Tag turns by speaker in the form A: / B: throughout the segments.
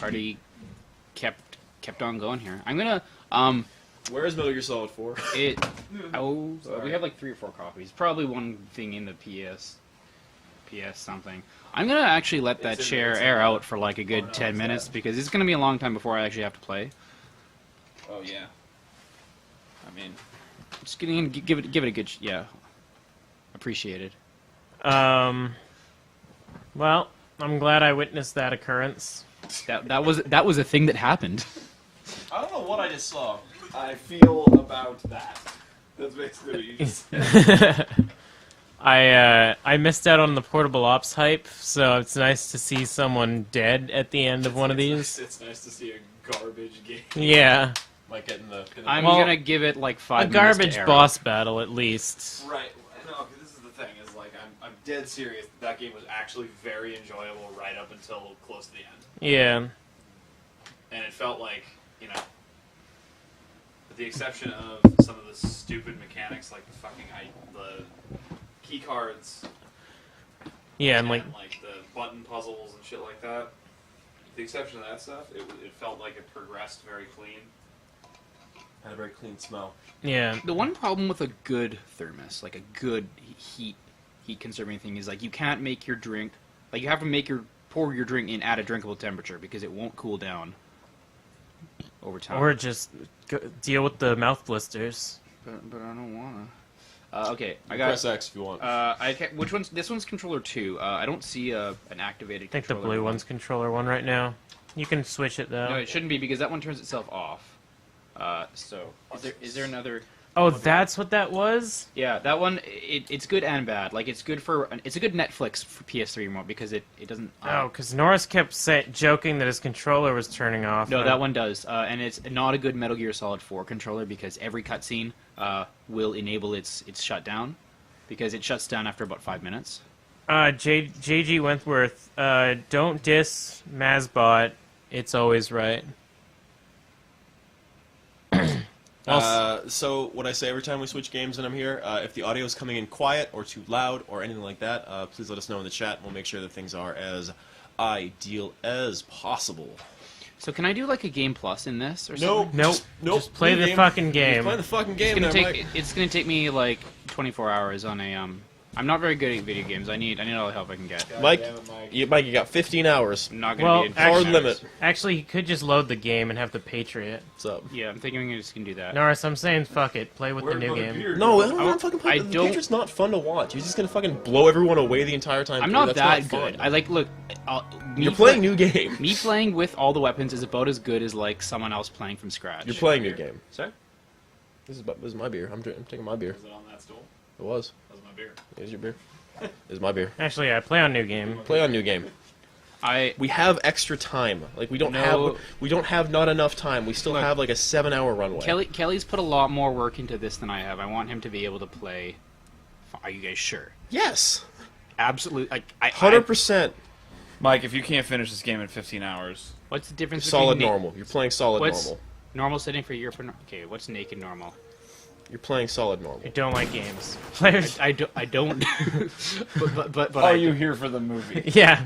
A: party kept on going here. I'm gonna
B: Where is Metal Gear Solid 4?
A: we have like 3 or 4 copies. Probably one thing in the PS something. I'm gonna actually let that chair air out for like a good 10 minutes because it's gonna be a long time before I actually have to play.
C: Oh yeah. I mean,
A: Just gonna give it a good appreciate it.
D: Well, I'm glad I witnessed that occurrence.
A: That was a thing that happened.
B: I don't know what I just saw. I feel about that. That's basically what you just said.
D: I missed out on the portable ops hype, so it's nice to see someone dead at the end of one of these.
B: It's nice to see a garbage game.
D: Yeah,
B: Like getting the...
A: I'm gonna give it like 5
D: a
A: minutes
D: garbage
A: to air
D: boss battle at least.
B: Right. No, this is the thing. Is like I'm dead serious. That game was actually very enjoyable right up until close to the end,
D: Yeah,
B: and it felt like with the exception of some of the stupid mechanics like the key cards,
D: yeah, and like
B: the button puzzles and shit like that. With the exception of that stuff, it felt like it progressed very clean. Had a very clean smell.
D: yeah,
A: The one problem with a good thermos, like a good heat conserving thing, is like you can't make your drink. Like you have to pour your drink in at a drinkable temperature because it won't cool down over time.
D: or just deal with the mouth blisters.
A: But I don't wanna. Okay, I
B: Press
A: got.
B: X if you want.
A: Which one's this one's controller 2? I don't see an activated.
D: I think the
A: controller
D: blue
A: one.
D: one's controller one right now. You can switch it though.
A: No, it shouldn't be because that one turns itself off. So is there another?
D: Oh, that's what that was?
A: Yeah, that one. It's good and bad. Like it's good it's a good Netflix for PS3 remote because it doesn't.
D: Oh, because Norris kept joking that his controller was turning off.
A: No, that one does, and it's not a good Metal Gear Solid 4 controller because every cutscene will enable its shutdown, because it shuts down after about 5 minutes.
D: JG Wentworth, don't diss Mazbot. It's always right.
B: So what I say every time we switch games and I'm here, if the audio is coming in quiet or too loud or anything like that, please let us know in the chat and we'll make sure that things are as ideal as possible.
A: So can I do like a game plus in this or something?
D: Nope. Just play the fucking game.
B: Play the fucking game.
A: It's gonna take me like 24 hours on a I'm not very good at video games. I need all the help I can get.
B: Mike, you got 15 hours.
A: I'm not gonna be in
B: hard
A: 15
B: limit.
A: hours.
D: Actually, he could just load the game and have the Patriot.
B: What's up?
A: Yeah, I'm thinking I'm just gonna do that.
D: Norris, I'm saying fuck it. Play with the new game.
B: No, I don't fucking play.
A: I
B: The
A: don't-
B: Patriot's not fun to watch. You're just gonna fucking blow everyone away the entire time.
A: I'm
B: through.
A: not
B: That's
A: that
B: fun.
A: good. I like look.
B: You're playing new game.
A: Me playing with all the weapons is about as good as like someone else playing from scratch.
B: You're playing new game.
A: Sorry?
B: This is my beer. I'm taking my beer.
C: is it on that stool?
B: It was.
C: That was my beer.
B: Here's your beer. This is my beer.
D: Actually, I play on new game.
B: Play on new game. We have extra time. Like we don't have not enough time. We still have like a 7-hour runway.
A: Kelly's put a lot more work into this than I have. I want him to be able to play. Are you guys sure?
B: Yes.
A: Absolutely. Like
B: 100%.
C: Mike, if you can't finish this game in 15 hours,
A: What's the difference?
B: Solid
A: between
B: normal. You're playing solid
A: What's
B: normal.
A: normal setting for your? Okay, what's naked normal?
B: You're playing solid normal.
D: I don't like games. Players.
A: I don't. but
C: are you here for the movie?
D: Yeah.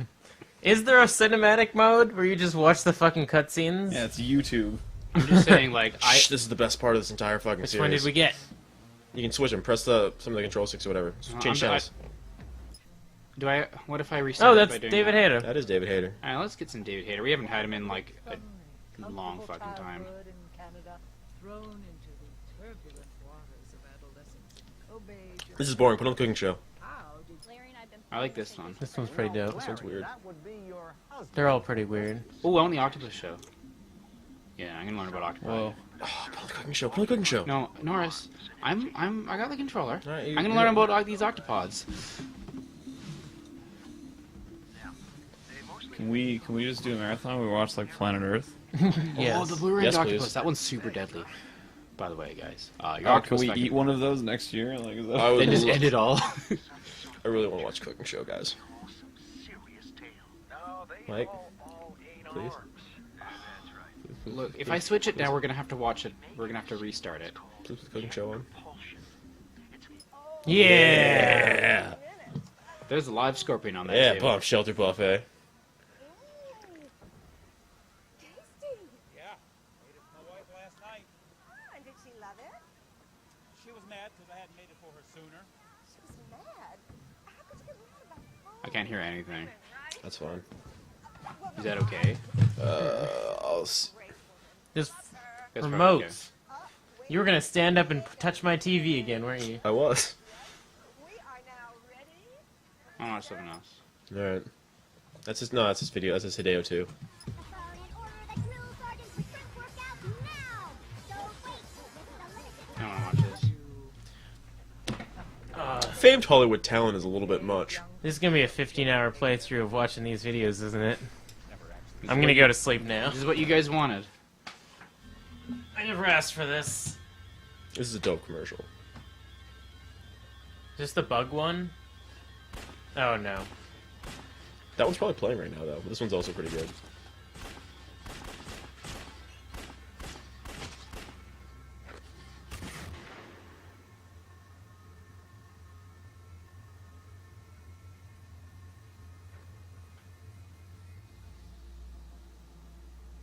D: Is there a cinematic mode where you just watch the fucking cutscenes?
C: Yeah, it's YouTube.
A: I'm just saying, like
B: Shh, this is the best part of this entire fucking
D: Which
B: series.
D: one did we get?
B: You can switch them. Press some of the control sticks or whatever. Change channels.
A: Do I? What if I restart?
D: Oh,
A: it
D: that's
A: by doing
D: David
A: that?
D: Hayter.
B: That is David Hayter.
A: All right, let's get some David Hayter. We haven't had him in like a long fucking time.
B: This is boring. Put on the cooking show.
A: I like this one.
D: This one's pretty dope.
B: This one's weird.
D: They're all pretty weird.
A: Oh, I want the octopus show. Yeah, I'm gonna learn about octopi.
C: Whoa.
B: Oh, put on the cooking show. Put on the cooking show.
A: No, Norris, I got the controller.
B: All right,
A: I'm gonna learn about these octopods.
C: Can we just do a marathon? We watch like Planet Earth.
D: Yes.
A: Oh, the blue-ringed
B: Yes,
A: octopus.
B: please.
A: That one's super deadly. By the way, guys. Your
C: Oh, can
A: octopus
C: we
A: fucking-
C: eat one of those next year? Like, is that...
B: I would
A: Then just
B: love-
A: end it all.
B: I really want to watch cooking show, guys. Mike, please.
A: Look, if I switch it now, we're gonna have to watch it. We're gonna have to restart it.
B: Please put the cooking show on.
D: Yeah.
A: There's a live scorpion on that
B: Yeah,
A: table.
B: bump shelter buffet.
E: she love it?
F: She was mad because I hadn't made it for her sooner.
E: She was mad. How could you get mad about home?
A: I can't hear anything.
B: That's fine.
A: Is that okay?
D: This
A: That's probably
D: remote.
A: okay.
D: You were gonna stand up and touch my TV again, weren't you?
B: I was.
E: We are now ready.
A: I'll watch something else.
B: All right. That's just no. That's his video. That's his Hideo too.
A: I don't want to watch this.
B: Famed Hollywood talent is a little bit much.
D: This is gonna be a 15-hour playthrough of watching these videos, isn't it? I'm gonna go to sleep now.
A: This is what you guys wanted.
D: I never asked for this.
B: This is a dope commercial.
D: Is this the bug one? Oh no.
B: That one's probably playing right now though. But this one's also pretty good.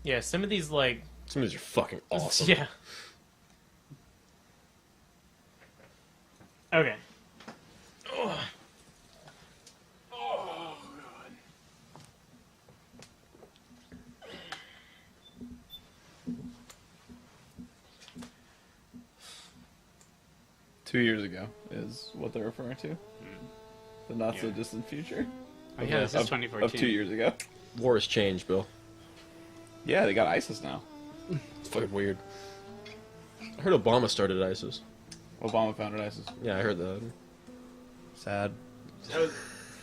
D: Yeah, some of these like
B: Some of these are fucking awesome.
D: yeah. Okay. Oh. Oh god.
C: 2 years ago is what they're referring to. The not so distant future.
A: Oh, yeah, this is
C: Of
A: 2014.
C: 2 years ago.
B: War has changed, Bill.
C: Yeah, they got ISIS now.
B: It's fucking weird. I heard Obama started ISIS.
C: Obama founded ISIS.
B: Yeah, I heard that.
C: Sad.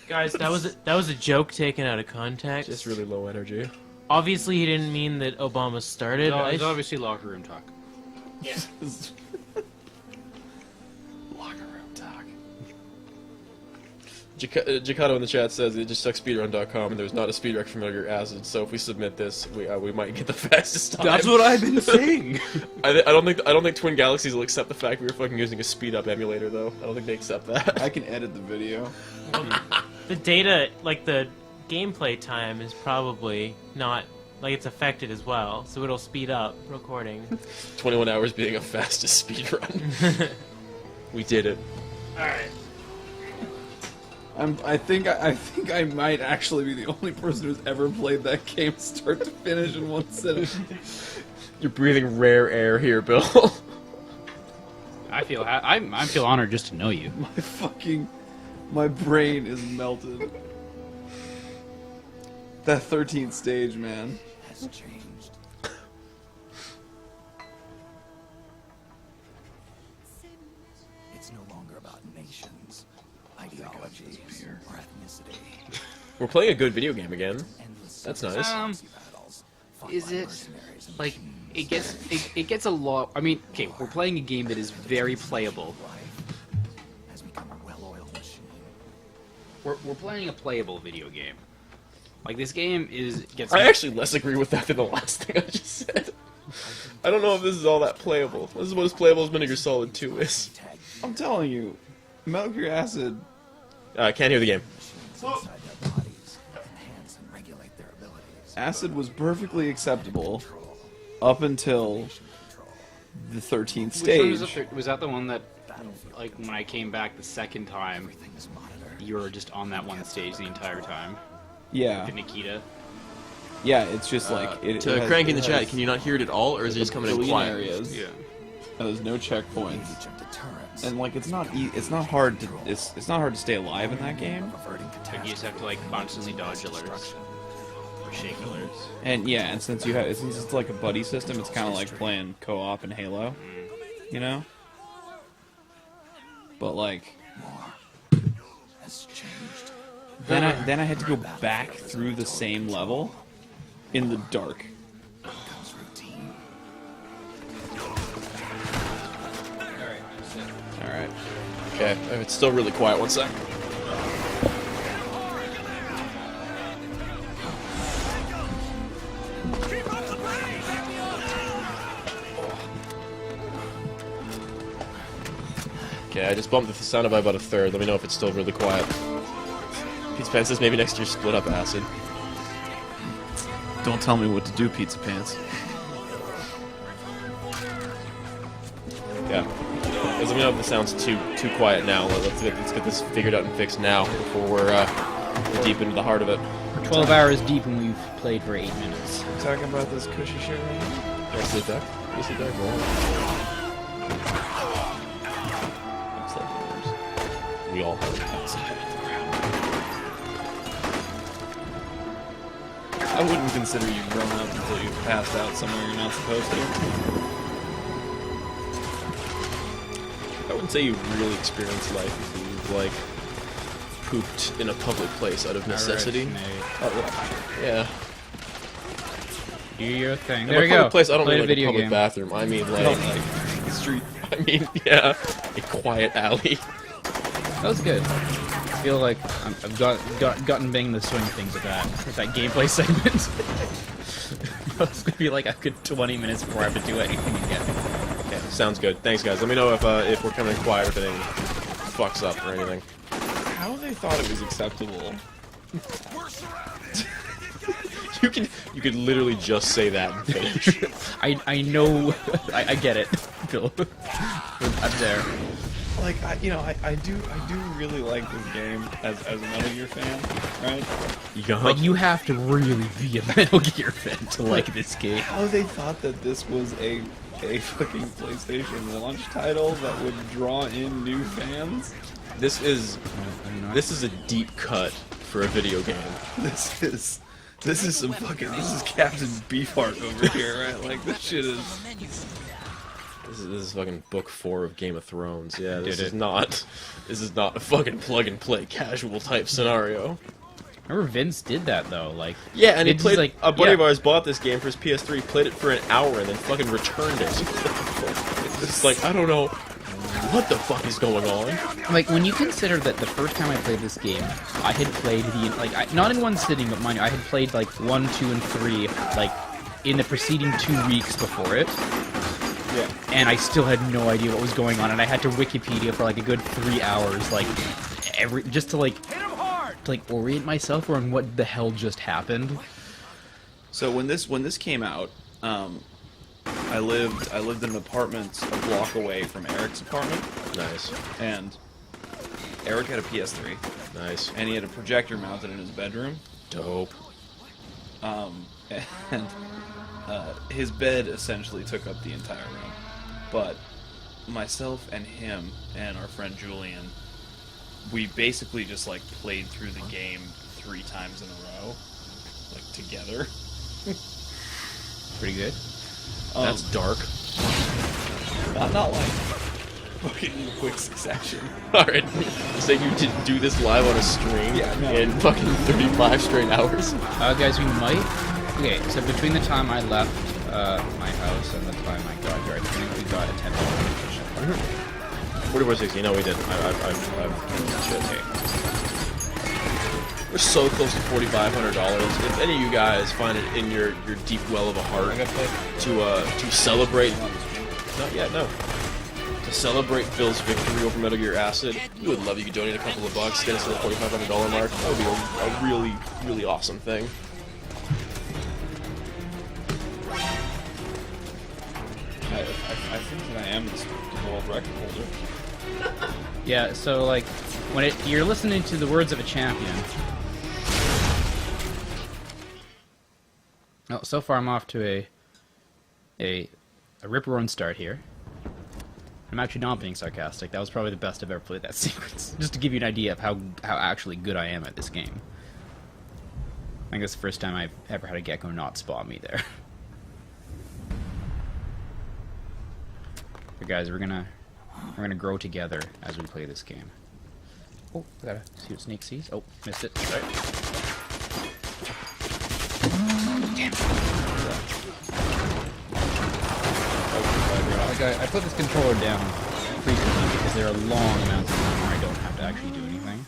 D: Guys, that was a joke taken out of context.
B: Just really low energy.
D: Obviously, he didn't mean that Obama started.
A: No, it's
D: ISIS.
A: obviously locker room talk.
C: Locker room talk.
B: Jacato in the chat says it just sucks speedrun.com and there's not a speed rec from your acid. So if we submit this, we might get the fastest time.
A: That's what I've been saying.
B: I don't think Twin Galaxies will accept the fact we were fucking using a speed up emulator though. I don't think they accept that.
C: I can edit the video.
D: The data, like the gameplay time, is probably not like it's affected as well, so it'll speed up recording.
B: 21 hours being a fastest speed run. We did it.
D: All right.
C: I think I might actually be the only person who's ever played that game start to finish in one sitting.
B: You're breathing rare air here, Bill.
A: I feel honored just to know you.
C: My brain is melted. That 13th stage, man.
F: Has changed. It's no longer about nations, ideologies, or ethnicity.
B: We're playing a good video game again.
F: Endless
B: That's nice.
F: battles, fought
A: Is
F: by
A: it
F: mercenaries and
A: like
F: machines.
A: it gets a lot? I mean, okay, we're playing a game that is very playable.
F: Life has become a well-oiled machine.
A: We're playing a playable video game. Like this game gets.
B: I actually less agree with that than the last thing I just said. I don't know if this is all that playable. This is what as playable as Metal Gear Solid 2 is.
C: I'm telling you, Metal Gear Acid.
B: I can't hear the game.
F: Inside their bodies, enhance and regulate their abilities.
C: Acid was perfectly acceptable up until the 13th stage.
A: Was that the one that, like, when I came back the second time, you were just on that one stage the entire time?
C: Yeah,
A: The Nikita.
C: yeah. It's just like it.
B: To
C: it has-
B: Crank in the
C: it
B: chat,
C: has
B: can you not hear it at all, or is it just coming in
C: billion
B: quiet?
C: areas.
A: Yeah.
C: And there's no checkpoints,
F: Age of deterrence.
C: and like it's not hard to it's not hard to stay alive in that game.
F: Averting
A: Like you just have to like constantly dodge alerts or shake alerts.
C: And yeah, and since it's like a buddy system, it's kind of like playing co-op in Halo, you know. But like
F: has changed.
C: then I had to go back through the same level in the dark.
F: Becomes routine.
C: All right.
B: Okay, it's still really quiet. 1 sec. Okay, I just bumped the sound up by about a third. Let me know if it's still really quiet. Pizza Pants says maybe next year split up acid.
C: Don't tell me what to do, Pizza Pants.
B: let me know if this sounds too quiet now. Let's get this figured out and fixed now before we're deep into the heart of it.
A: We're 12 hours deep and we've played for 8 minutes.
C: We're talking about this cushy shit right now.
B: Yeah, sit back. You sit back, bro. Looks like yours. We all have it outside.
C: I wouldn't consider you grown up until you've passed out somewhere you're not supposed to.
B: I wouldn't say you've really experienced life if you've, like, pooped in a public place out of necessity.
C: Oh,
B: Yeah.
A: Do your thing.
B: In
A: There
B: a
A: you
B: public
A: go.
B: place, I don't
A: Played
B: mean
A: a
B: like a
A: video
B: public
A: game.
B: bathroom. I mean like
C: the street.
B: I mean, yeah, a quiet alley.
A: That was good. I feel like I've gotten banging the swing of things with that gameplay segment. It's gonna be like a good 20 minutes before I have to do anything again.
B: Okay, sounds good. Thanks, guys. Let me know if we're coming in quiet or if anything fucks up or anything.
C: How they thought it was acceptable.
B: You could literally just say that and finish.
A: I know. I get it, Bill. I'm there.
C: Like, I do really like this game as a Metal Gear fan, right?
B: Yeah.
A: But you have to really be a Metal Gear fan to like this game.
C: How they thought that this was a fucking PlayStation launch title that would draw in new fans.
B: This is a deep cut for a video game.
C: This is Captain Beefheart over here, right? Like, this shit is.
B: This is fucking book 4 of Game of Thrones. Yeah, this
A: Did
B: is
A: it.
B: not a fucking plug and play casual type scenario.
A: Remember Vince did that though, like
B: Yeah, and he
A: it's
B: played.
A: like
B: A buddy
A: yeah.
B: of ours bought this game for his PS3, played it for an hour, and then fucking returned it. It's like, I don't know what the fuck is going on.
A: Like when you consider that the first time I played this game, I had played not in one sitting, but mind you, I had played like 1, 2, and 3 like in the preceding 2 weeks before it.
C: Yeah.
A: And I still had no idea what was going on, and I had to Wikipedia for like a good 3 hours, like just to orient myself on what the hell just happened.
C: So when this came out, I lived in an apartment a block away from Eric's apartment,
B: Nice,
C: and Eric had a PS3,
B: nice,
C: and he had a projector mounted in his bedroom.
B: dope.
C: And his bed essentially took up the entire room. But myself and him and our friend Julian, we basically just like played through the game 3 times in a row, like together.
A: Pretty good.
B: That's dark.
C: Not like fucking quick succession.
B: Alright, so you didn't do this live on a stream
C: Yeah, no.
B: in fucking 35 straight hours?
A: Guys, we might. Okay, so between the time I left my house and the time I got here, I think we got a $10 vacation.
B: 4460, no we didn't. I've shit.
C: Okay.
B: We're so close to $4,500. If any of you guys find it in your deep well of a heart to celebrate, not yet, no. To celebrate Phil's victory over Metal Gear Acid, we would love you could donate a couple of bucks, get us to the $4,500 mark. That would be a really, really awesome thing.
C: I think that I am the world record holder.
A: Yeah, so like when you're listening to the words of a champion. Oh, so far I'm off to a rip-roaring start here. I'm actually not being sarcastic. That was probably the best I've ever played that sequence. Just to give you an idea of how actually good I am at this game. I think that's the first time I've ever had a gecko not spot me there. But guys, we're gonna grow together as we play this game. Oh, gotta see what Snake sees. Oh, missed it. Sorry. Damn. Like I put this controller down frequently because there are long amounts of time where I don't have to actually do anything.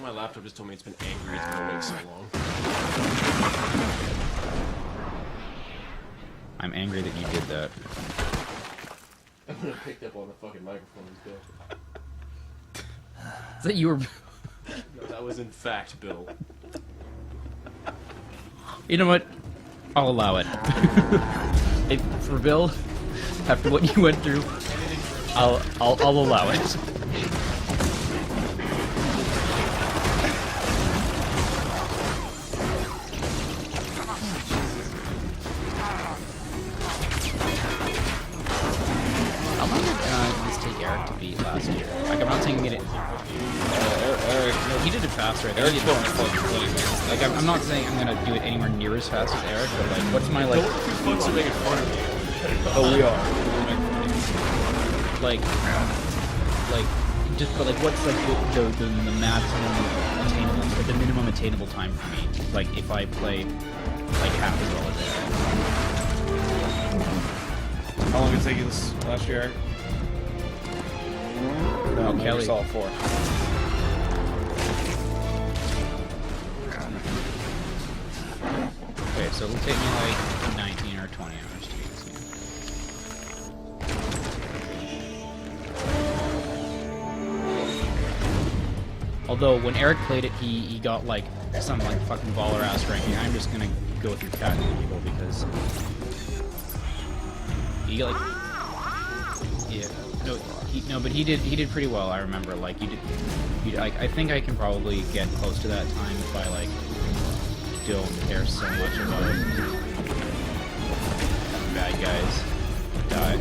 B: My laptop just told me it's been angry it's been awake so long.
A: I'm angry that you did that.
B: I'm gonna pick up on the fucking microphone, Bill.
A: Is that you were...
B: No, that was in fact Bill.
A: You know what? I'll allow it. For Bill, After what you went through, I'll allow it. How long did this take Eric to beat last year? Like, I'm not saying he did it. Eric, no, he did it faster. Eric did it fucking 20 minutes. Like, I'm not saying I'm gonna do it anywhere near as fast as Eric, but like, what's my like?
B: Folks are making fun of me.
C: Oh, we are.
A: Like, just but like, what's like the maximum attainable, like the minimum attainable time for me? Like, if I play like half as well as Eric.
C: How long did it take you this last year, Eric?
A: No,
C: Maybe
A: Kelly.
C: all 4.
A: Okay, so it'll take me like 19 or 20 hours to beat this game. Although when Eric played it, he got like some like fucking baller ass ranking. I'm just gonna go through cat people because he got like but he did pretty well. I remember like you did like I think I can probably get close to that time if I like don't care so much about bad guys die.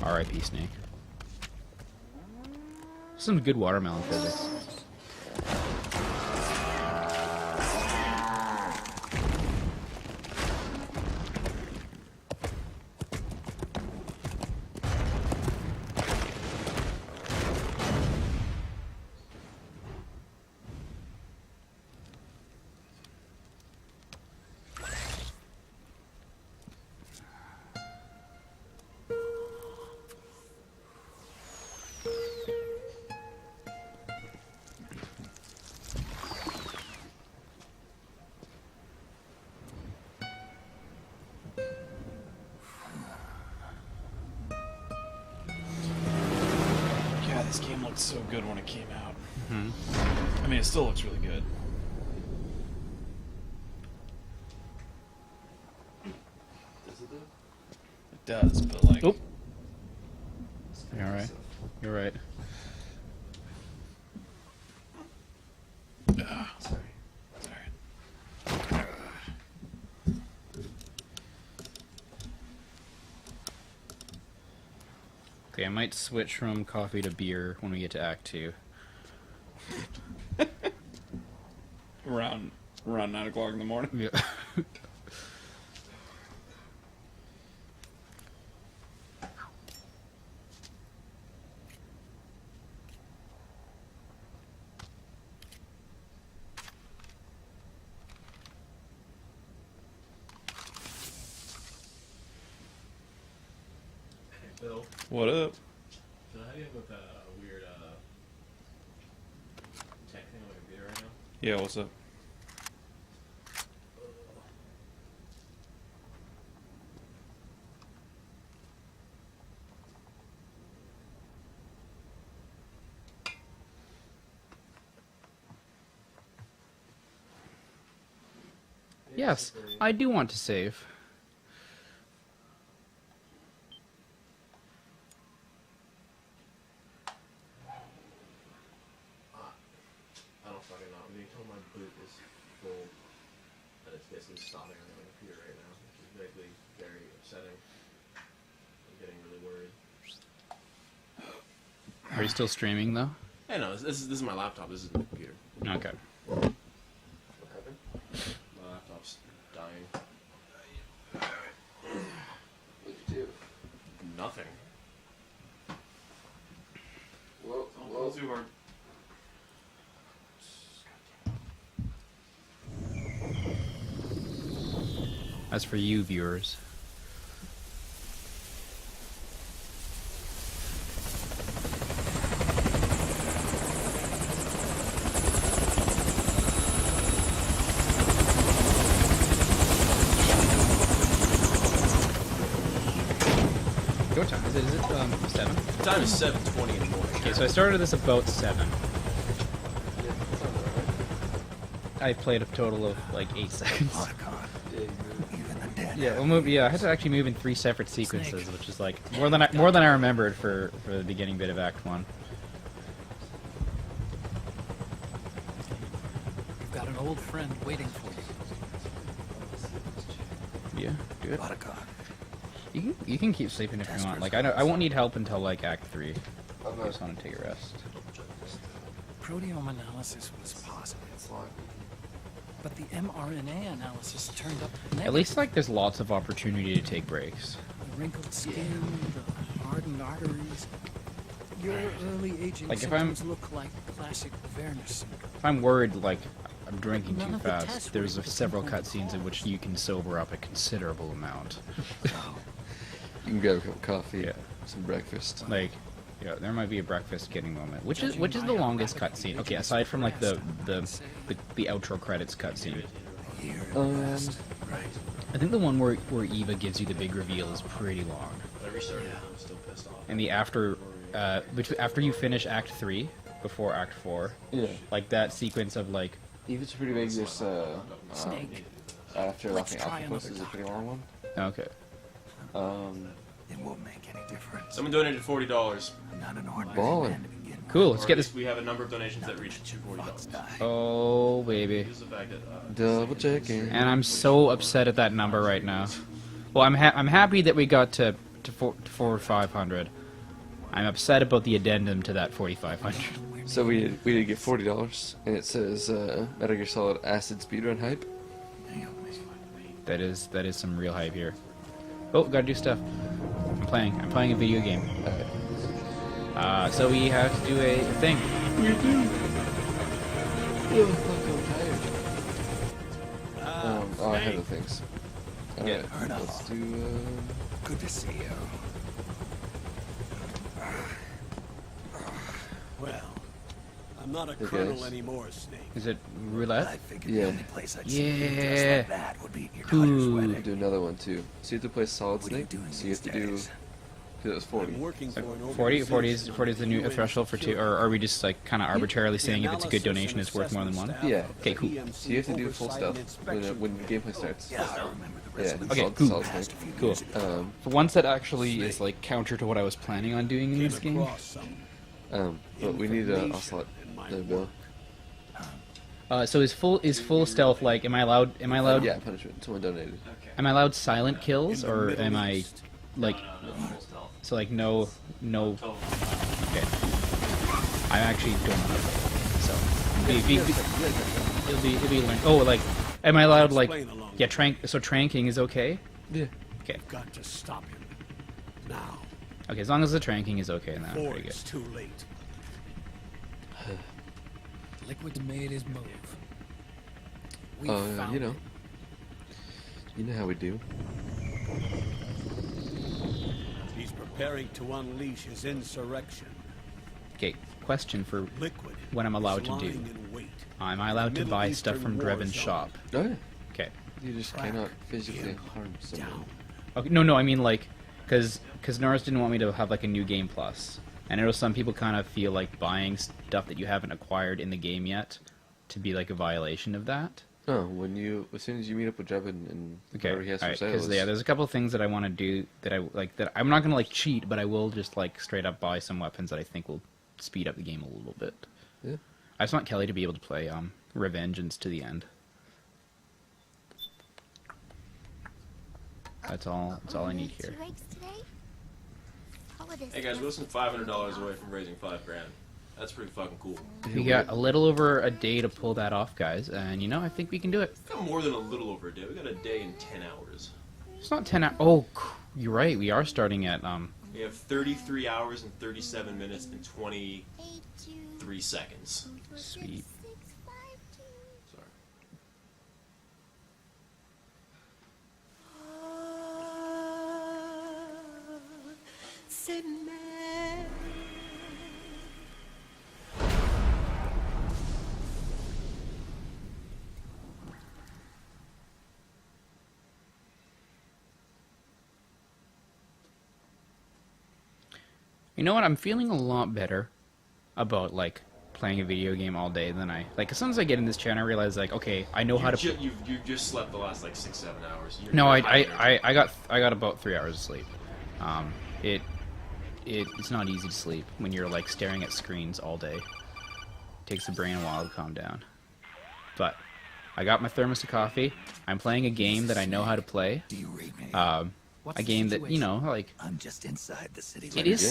A: R.I.P. Snake. Some good watermelon physics.
C: This game looked so good when it came out.
A: Mm-hmm.
C: I mean, it still looks really good. It does, but like...
A: Oop. You're alright. You're right.
C: Sorry.
A: Okay, I might switch from coffee to beer when we get to Act 2.
C: Around 9 o'clock in the morning.
A: Yeah.
D: Bill,
C: What up?
D: so how do you with a weird tech thing on my computer right now?
C: Yeah, what's up?
A: Yes, I do want to save.
B: I don't fucking know. I mean, until my boot is full, and it's basically stopping on my computer right now, which is basically very upsetting. I'm getting really worried.
A: Are you still streaming though?
B: Hey, no, this is my laptop. This is my computer.
A: Okay.
B: What happened? My laptop's dying. What'd you do? Nothing. Well, too hard.
A: As for you, viewers. What time is it? Is it 7?
B: The time is 7:20 in the morning.
A: Okay, so I started this about 7. I played a total of like 8 seconds.
F: Even the dead.
A: Yeah, I had to actually move in 3 separate sequences, which is like more than I remembered for the beginning bit of Act 1.
F: You've got an old friend waiting for you.
A: Yeah, do it.
F: Buttercup.
A: You can keep sleeping if you want. Like I won't need help until like Act 3. I just want to take a rest.
F: Proteome analysis was positive. But the mRNA analysis turned up negative.
A: At least like there's lots of opportunity to take breaks.
F: The wrinkled skin, the hardened arteries. Your early aging
A: Like, if I'm-
F: symptoms look like classic Werner syndrome.
A: If I'm worried like I'm drinking
F: None
A: too
F: of the
A: fast,
F: tests
A: there's
F: were able to
A: several
F: pinpoint
A: cutscenes in which you can sober up a considerable amount.
B: You can grab a cup of coffee,
A: Yeah.
B: some breakfast.
A: Like, yeah, there might be a breakfast getting moment, which is the longest cutscene. Okay, aside from like the outro credits cutscene, I think the one where Eva gives you the big reveal is pretty long. And the after you finish Act 3 before Act 4,
B: Yeah.
A: like that sequence of like
B: Eva's pretty big. There's
F: Snake.
B: after
F: Let's
B: Laughing
F: try
B: Octopus
F: another
B: is a pretty
F: doctor.
B: long one.
A: okay.
F: It won't make any difference.
B: Someone donated $40.
F: I'm not an ordinary
B: Baller.
F: man to begin with.
A: Cool, let's get this.
B: We have a number of donations that reach $40.
A: Oh baby.
B: The fact that, double checking.
A: And I'm so upset at that number right now. Well, I'm happy that we got to 4,500. I'm upset about the addendum to that 4,500.
B: So we did get $40, and it says Metal Gear Solid Acid Speedrun Hype.
A: That is some real hype here. Oh, gotta do stuff. I'm playing a video game. So we have to do a thing.
B: I have the things.
A: Yeah.
B: Alright, let's do.
F: Good to see you.
G: Well, I'm not a
B: Hey,
G: colonel
B: guys.
G: anymore, Snake.
A: Is it
F: I
A: roulette?
F: figured
B: Yeah.
F: the only place I'd see you dressed
A: Yeah.
F: like that would be at your daughter's
A: Ooh.
F: wedding.
B: Do another one too. So you have to play Solid
F: What are you
B: Snake.
F: doing
B: So you have to
F: these
B: do.
F: days?
B: Because it was 40.
G: I'm working for an
A: 40 is
G: organization
A: the new
G: UN
A: threshold for two,
G: security.
A: or are we just like kind of arbitrarily
G: The
A: saying if it's a good
G: analysis
A: donation,
G: and
A: it's worth more than one?
G: assessment
B: Yeah.
G: staff of
A: Okay, cool.
G: the EMC
B: So you have to do full
G: oversight
B: stuff
G: and inspection
B: when gameplay starts.
F: Yeah, I remember the
B: Yeah.
F: resolution.
A: Okay,
B: Solid,
A: cool.
B: Solid
F: Passed a
B: Snake.
F: few
A: Cool.
F: years ago.
A: For once, that actually is like counter to what I was planning on doing in
G: Came
A: this game.
G: across some
B: But we need a Ocelot
G: in my
B: there, Bill.
A: So is full stealth like? Am I allowed?
B: Yeah, punishment. Someone donated.
A: Am I allowed silent kills, or am I like? So like no. Okay. I actually don't know. So it'll be learned. Oh, like, am I allowed like? Yeah, So tranking is okay.
B: Yeah.
A: Okay.
G: got to stop him now,
A: Okay, as long as the tranking is okay, then I'm
G: before
A: pretty
G: it's
A: good.
G: too late.
F: Liquid's made his move. We
B: You
F: found
B: know.
F: it.
B: You know how we do.
G: He's preparing to unleash his insurrection.
A: Okay, question for
G: Liquid
A: when I'm allowed
G: is
A: to do.
G: lying in wait.
A: Am I allowed to
G: Middle
A: buy stuff
G: Eastern
A: from
G: war
A: Dreven's
G: zone.
A: shop?
B: Oh yeah.
A: Okay.
B: You just cannot physically harm someone.
G: Down.
A: Okay. No. I mean like, because Norris didn't want me to have like a new game plus, and I know some people kind of feel like buying stuff that you haven't acquired in the game yet to be like a violation of that.
B: No, as soon as you meet up with Jevin and
A: Okay,
B: whatever he has for
A: alright,
B: sale,
A: because yeah, there's a couple of things that I want to do that I like. That I'm not gonna like cheat, but I will just like straight up buy some weapons that I think will speed up the game a little bit.
B: Yeah.
A: I just want Kelly to be able to play Revengeance to the end. That's all I need here.
E: Two eggs today? Holidays
B: Hey guys, we're less than $500 away from raising $5,000. That's pretty fucking cool.
A: We got a little over a day to pull that off, guys, and you know I think we can do it.
B: We got more than a little over a day. We got a day and 10 hours.
A: It's not 10 hours. Oh, you're right. We are starting at
B: We have 33 hours and 37 minutes and 23
E: 8, 2,
B: seconds.
E: 4,
A: Sweet.
E: 6, 5, 2.
B: Sorry.
A: You know what? I'm feeling a lot better about like playing a video game all day, then as soon as I get in this chair and I realize like, okay, I know how to.
B: You just slept the last like 6-7 hours.
A: No,
B: You're high energy.
A: I got about 3 hours of sleep. It's not easy to sleep when you're like staring at screens all day. It takes the brain a while to calm down. But I got my thermos of coffee. I'm playing a game that I know how to play.
F: Do you read me?
A: A game that, you know, like
F: I'm just inside the city.
A: it is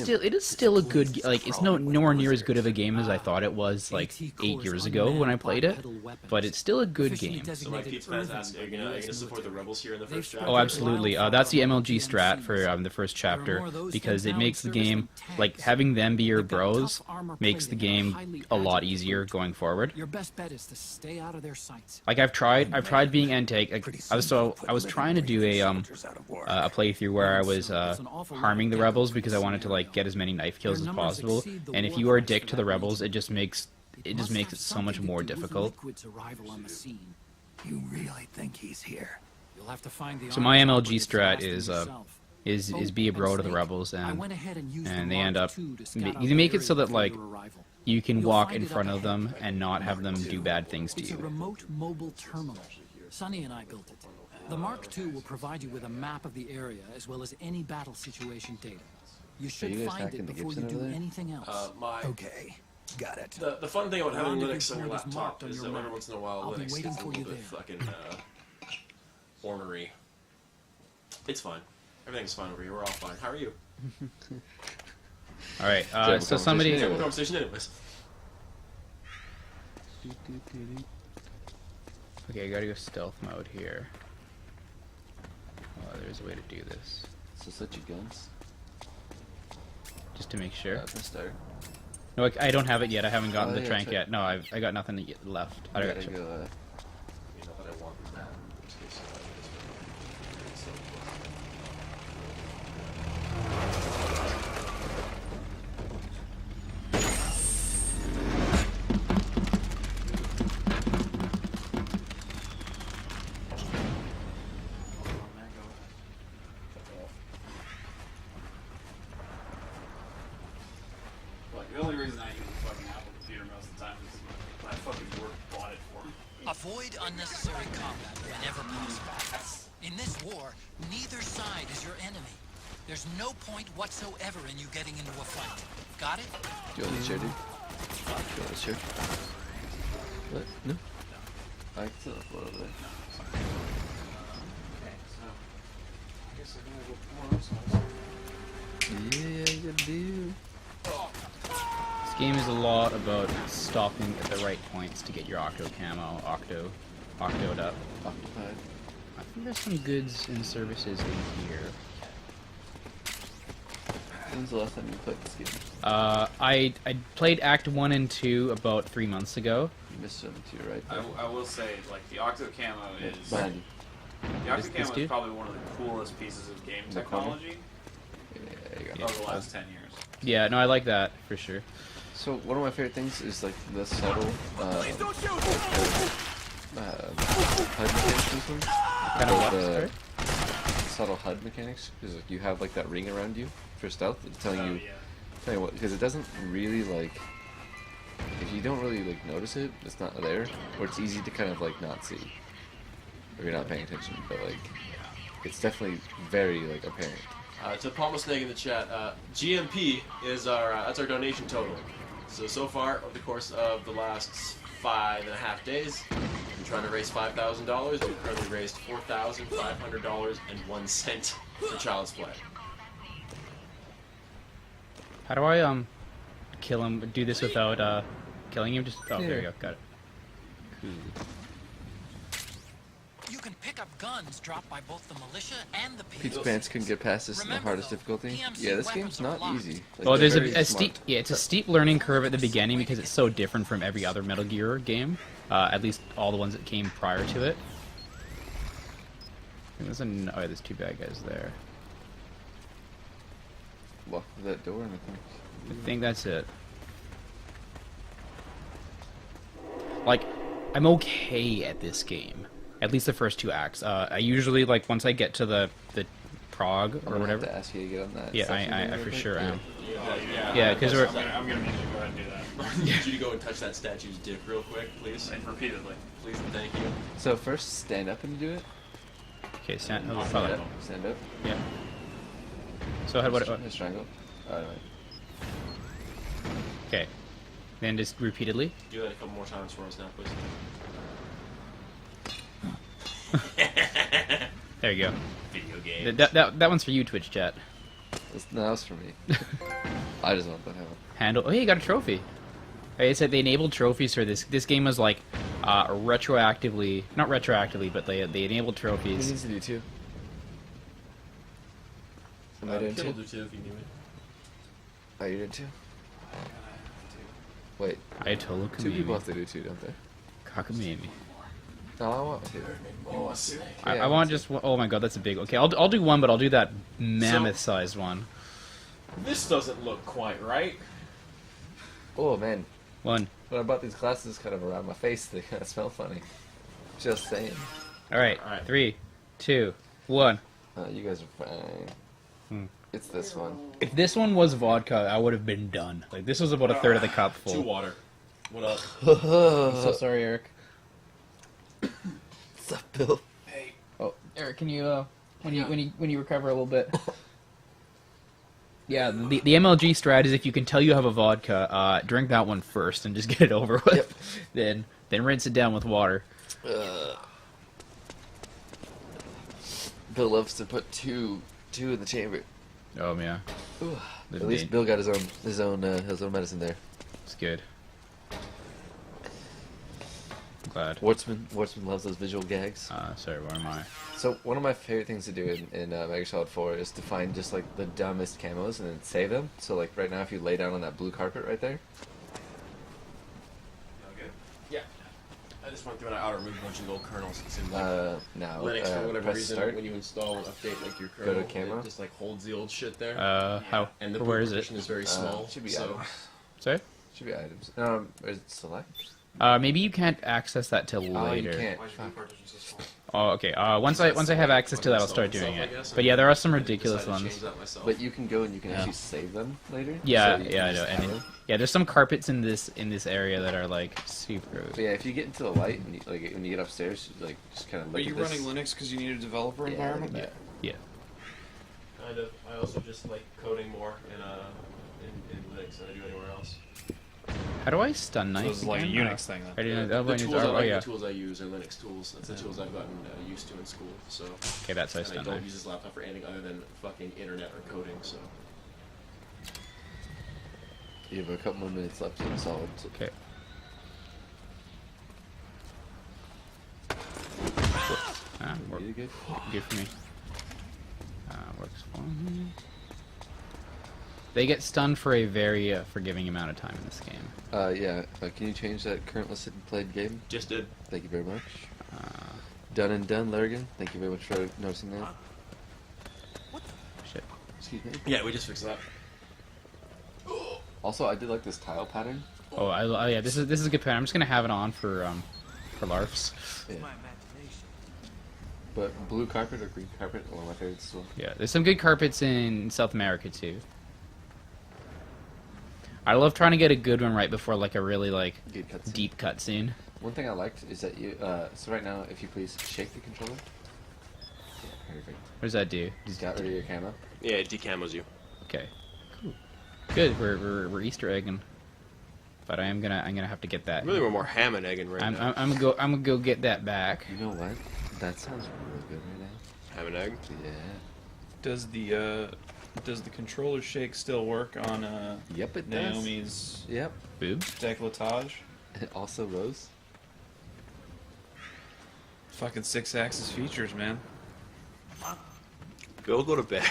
A: still a good like it's nowhere near as good of a game as I thought it was like 8 years ago when I played it, but it's still a good game.
B: So like Pete's fans asked, are you gonna support the rebels here in the first chapter?
A: Oh, absolutely. That's the MLG strat for the first chapter because it makes the game like having them be your bros makes the game a lot easier going forward.
F: Your best bet is to stay out of their sights.
A: Like I've tried being N-Take. Like, I was trying to do a playthrough where I was harming the rebels because I wanted to like get as many knife kills as possible. And if you are a dick to the rebels, it just makes it so much more difficult.
F: You really think he's here? You'll have to find the
A: So my MLG strat is be a bro to the rebels, and they end up you make it so that like you can walk in front of them and not have them do bad things to
F: It's a
A: you.
F: remote mobile terminal. Sonny and I built it. The Mark II will provide you with a map of the area as well as any battle situation data. You should
H: you guys
F: find
H: hacking
F: it
H: the
F: before you
H: Gibson
F: do
H: over there?
F: anything else.
H: Okay, got it.
B: The fun thing about having
F: Rendezvous
B: Linux on your
F: point is
B: laptop
F: marked on
B: is
F: your
B: that every
F: map.
B: once in a while
F: I'll be
B: Linux
F: waiting
B: gets a
F: for
B: little
F: you
B: bit
F: there.
B: fucking ornery. It's fine. Everything's fine over here. We're all fine. How are you?
A: All right,
H: have a
A: so somebody.
H: conversation?
B: Conversation anyways.
A: Okay, I gotta go stealth mode here. Oh, there's a way to do this,
H: So set your guns.
A: just to make sure.
H: At the start.
A: No, I don't have it yet. I haven't gotten
H: Oh,
A: the
H: yeah,
A: trank
H: check.
A: yet. No, I got nothing left. I
H: You
A: got
H: gotta go.
B: You know that I want that. In case
A: Like, the only reason I use a fucking Apple computer most of the time is my fucking work bought it for me.
I: Avoid unnecessary combat whenever possible. In this war, neither side is your enemy. There's no point whatsoever in you getting into a fight. Got it?
H: Do you want the chair, dude? Do you want the chair? What? No? I can still float over there. Yeah, good deal.
A: This game is a lot about stopping at the right points to get your octoed octoed up.
H: Occupied.
A: I think there's some goods and services in here.
H: When's the last time you played this game?
A: I played Act 1 and 2 about 3 months ago.
H: You missed them too, right?
J: I will say, like, the Octo Camo is...
H: Behind you.
J: The Octo
A: This
J: Camo
A: dude?
J: is probably one of the coolest pieces of game
H: In the corner?
J: technology
H: Yeah, you go.
J: of the last 10 years.
A: Yeah, no, I like that for sure.
H: So one of my favorite things is like the subtle HUD mechanics in this one.
A: Kind of what?
H: The
A: Sorry?
H: subtle HUD mechanics is like you have like that ring around you for stealth. It's telling
J: Oh,
H: you,
J: yeah.
H: telling you what, because it doesn't really like. If you don't really like notice it, it's not there, or it's easy to kind of like not see, or you're not paying attention. But like, it's definitely very like apparent.
B: To Palma Snake in the chat, GMP is our that's our donation total. So far, over the course of the last 5.5 days, we're trying to raise $5,000. We've currently raised $4,500.01 for Child's Play.
A: How do I kill him? Do this without killing him? Just there you go. Got it. Cool.
I: You can pick up guns dropped by both the militia and the
H: Pete's
I: people.
H: Pants couldn't get past this in the
I: Remember,
H: hardest
I: though,
H: difficulty.
I: PMC
H: Yeah, this
I: weapons
H: game's
I: are
H: not
I: locked.
H: easy. Like,
A: Well,
H: they're
A: there's
H: very
A: a
H: smart.
A: steep, yeah, it's a steep learning curve at the beginning because it's so different from every other Metal Gear game. At least all the ones that came prior to it. I think there's oh, there's 2 bad guys there.
H: Lock that door and
A: I think that's it. Like, I'm okay at this game. At least the first 2 acts. I usually, like, once I get to the prog or
H: I'm gonna have
A: whatever.
H: to ask you to get on that.
A: Yeah,
H: section
A: I
H: real
A: for
H: quick.
A: sure am.
J: Yeah,
A: Yeah, 'cause we're-
J: I'm gonna need you to go ahead do that.
B: I need you to go and touch that statue's dick real quick, please.
J: And repeatedly.
B: Please and thank you.
H: So first, stand up and do it.
A: Okay, stand. Oh,
H: Stand
A: follow.
H: up. Stand up.
A: Yeah. So what?
H: Just triangle. Alright.
A: Okay. Then just repeatedly.
B: Do that a couple more times for us now, please.
A: There you go.
B: Video game.
A: That one's for you, Twitch chat.
H: No, that was for me. I just want that happen.
A: Handle. Oh, hey, you got a trophy. Hey, it said they enabled trophies for this. This game was like retroactively, not retroactively, but they enabled
H: Who
A: trophies.
H: needs to do two? Am I doing
B: Kid will
H: two?
B: do two if you need me.
H: Oh, you did two? Wait,
A: Ayatollah
H: two people
A: Khomeini.
H: have to do two, don't they?
A: Cockamamie.
H: No, I want two.
A: I
H: Yeah,
A: want just one. Oh my god, that's a big. Okay, I'll do one, but I'll do that mammoth-sized one.
B: This doesn't look quite right.
H: Oh man,
A: One.
H: when I bought these glasses kind of around my face, they kind of smell funny. Just saying.
A: All right.
B: All right.
A: 3, 2, 1.
H: You guys are fine.
A: Hmm.
H: It's this one.
A: If this one was vodka, I would have been done. Like this was about a third of the cup
B: Two
A: full.
B: water. What up?
A: I'm so sorry, Eric.
H: What's up, Bill?
A: Oh, Eric, can you when you recover a little bit? Yeah, the MLG strat is if you can tell you have a vodka, drink that one first and just get it over with.
H: Yep.
A: Then rinse it down with water.
H: Bill loves to put two in the chamber.
A: Oh yeah,
H: Ooh.
A: The
H: At least
A: main-
H: Bill got his own medicine there.
A: it's good. I'm glad.
H: Wartsman loves those visual gags.
A: Sorry, where am I?
H: So one of my favorite things to do in Mega Solid 4 is to find just like the dumbest camos and then save them. So like right now, if you lay down on that blue carpet right there,
B: Yeah. I just went through and I auto-removed a bunch of old kernels. It seemed like
H: now
B: Linux, for whatever
H: press
B: reason,
H: start.
B: when you install and update like your
H: Go to
B: kernel,
H: camera.
B: it just like holds the old shit there.
A: How?
B: And the
A: Where
B: boot
A: is it?
B: partition is very small.
H: Should be
B: so
H: items.
A: Sorry.
H: Should be items. Is it select?
A: Maybe you can't access that till
H: Oh,
A: later.
H: you can't.
B: why is your boot partition so small?
A: Oh, okay. Once I have access to that, I'll start doing it. But yeah, there are some ridiculous
B: Decided to
A: ones.
B: change that myself.
H: But you can go and you can actually save them later.
A: Yeah,
H: So you
A: yeah,
H: can
A: I know.
H: just
A: And
H: have
A: then,
H: them.
A: yeah, there's some carpets in this area that are like super.
H: So yeah, if you get into the light and when you get upstairs, like just kind of look
C: Are you
H: at this.
C: running Linux because you need a developer
H: Yeah,
C: environment?
H: look at
A: Yeah.
B: Kind of. I also just like coding more in Linux than I do anywhere else.
A: How do I stun
C: So
A: knife?
C: this is like a
A: again?
C: Unix thing then.
A: I didn't.
B: The
A: Oh, I need
B: tools
A: to-
B: I
A: oh,
B: like,
A: yeah.
B: the tools I use are Linux tools. That's the tools I've gotten used to in school. So
A: Okay, that's how I
B: and I
A: stun
B: don't
A: knife.
B: use this laptop for anything other than fucking internet or coding. So
H: You have a couple more minutes left in solid.
A: Okay. Work.
H: Really good.
A: Good for me. Works for me. They get stunned for a very forgiving amount of time in this game.
H: Yeah. Can you change that current listed played game?
B: just did.
H: Thank you very much.
A: Uh,
H: Done and done, Lurgan. Thank you very much for noticing that.
A: shit.
H: Excuse me.
B: Yeah, we just fixed that.
H: Also, I did like this tile pattern.
A: Oh, yeah. This is a good pattern. I'm just gonna have it on for larfs.
H: Yeah. But blue carpet or green carpet, one of my favorites as well.
A: Yeah, there's some good carpets in South America too. I love trying to get a good one right before like a really like
H: Good cutscene.
A: deep cutscene.
H: One thing I liked is that you. So right now, if you please shake the controller. Yeah, perfect.
A: What does that do?
H: Just got rid of your camera.
B: Yeah, it decamos you.
A: Okay. Cool. Good. We're Easter egging. But I'm gonna have to get that.
B: Really, we're more ham and egging right now.
A: I'm gonna go get that back.
H: You know what? That sounds real good right now.
B: Ham and egg.
H: Yeah.
C: Does the controller shake still work on
H: Yep, it does.
C: Naomi's
H: Yep.
A: Boobs.
C: decolletage?
H: And also Rose.
C: Fucking 6-axis features, man.
B: Bill, go to bed.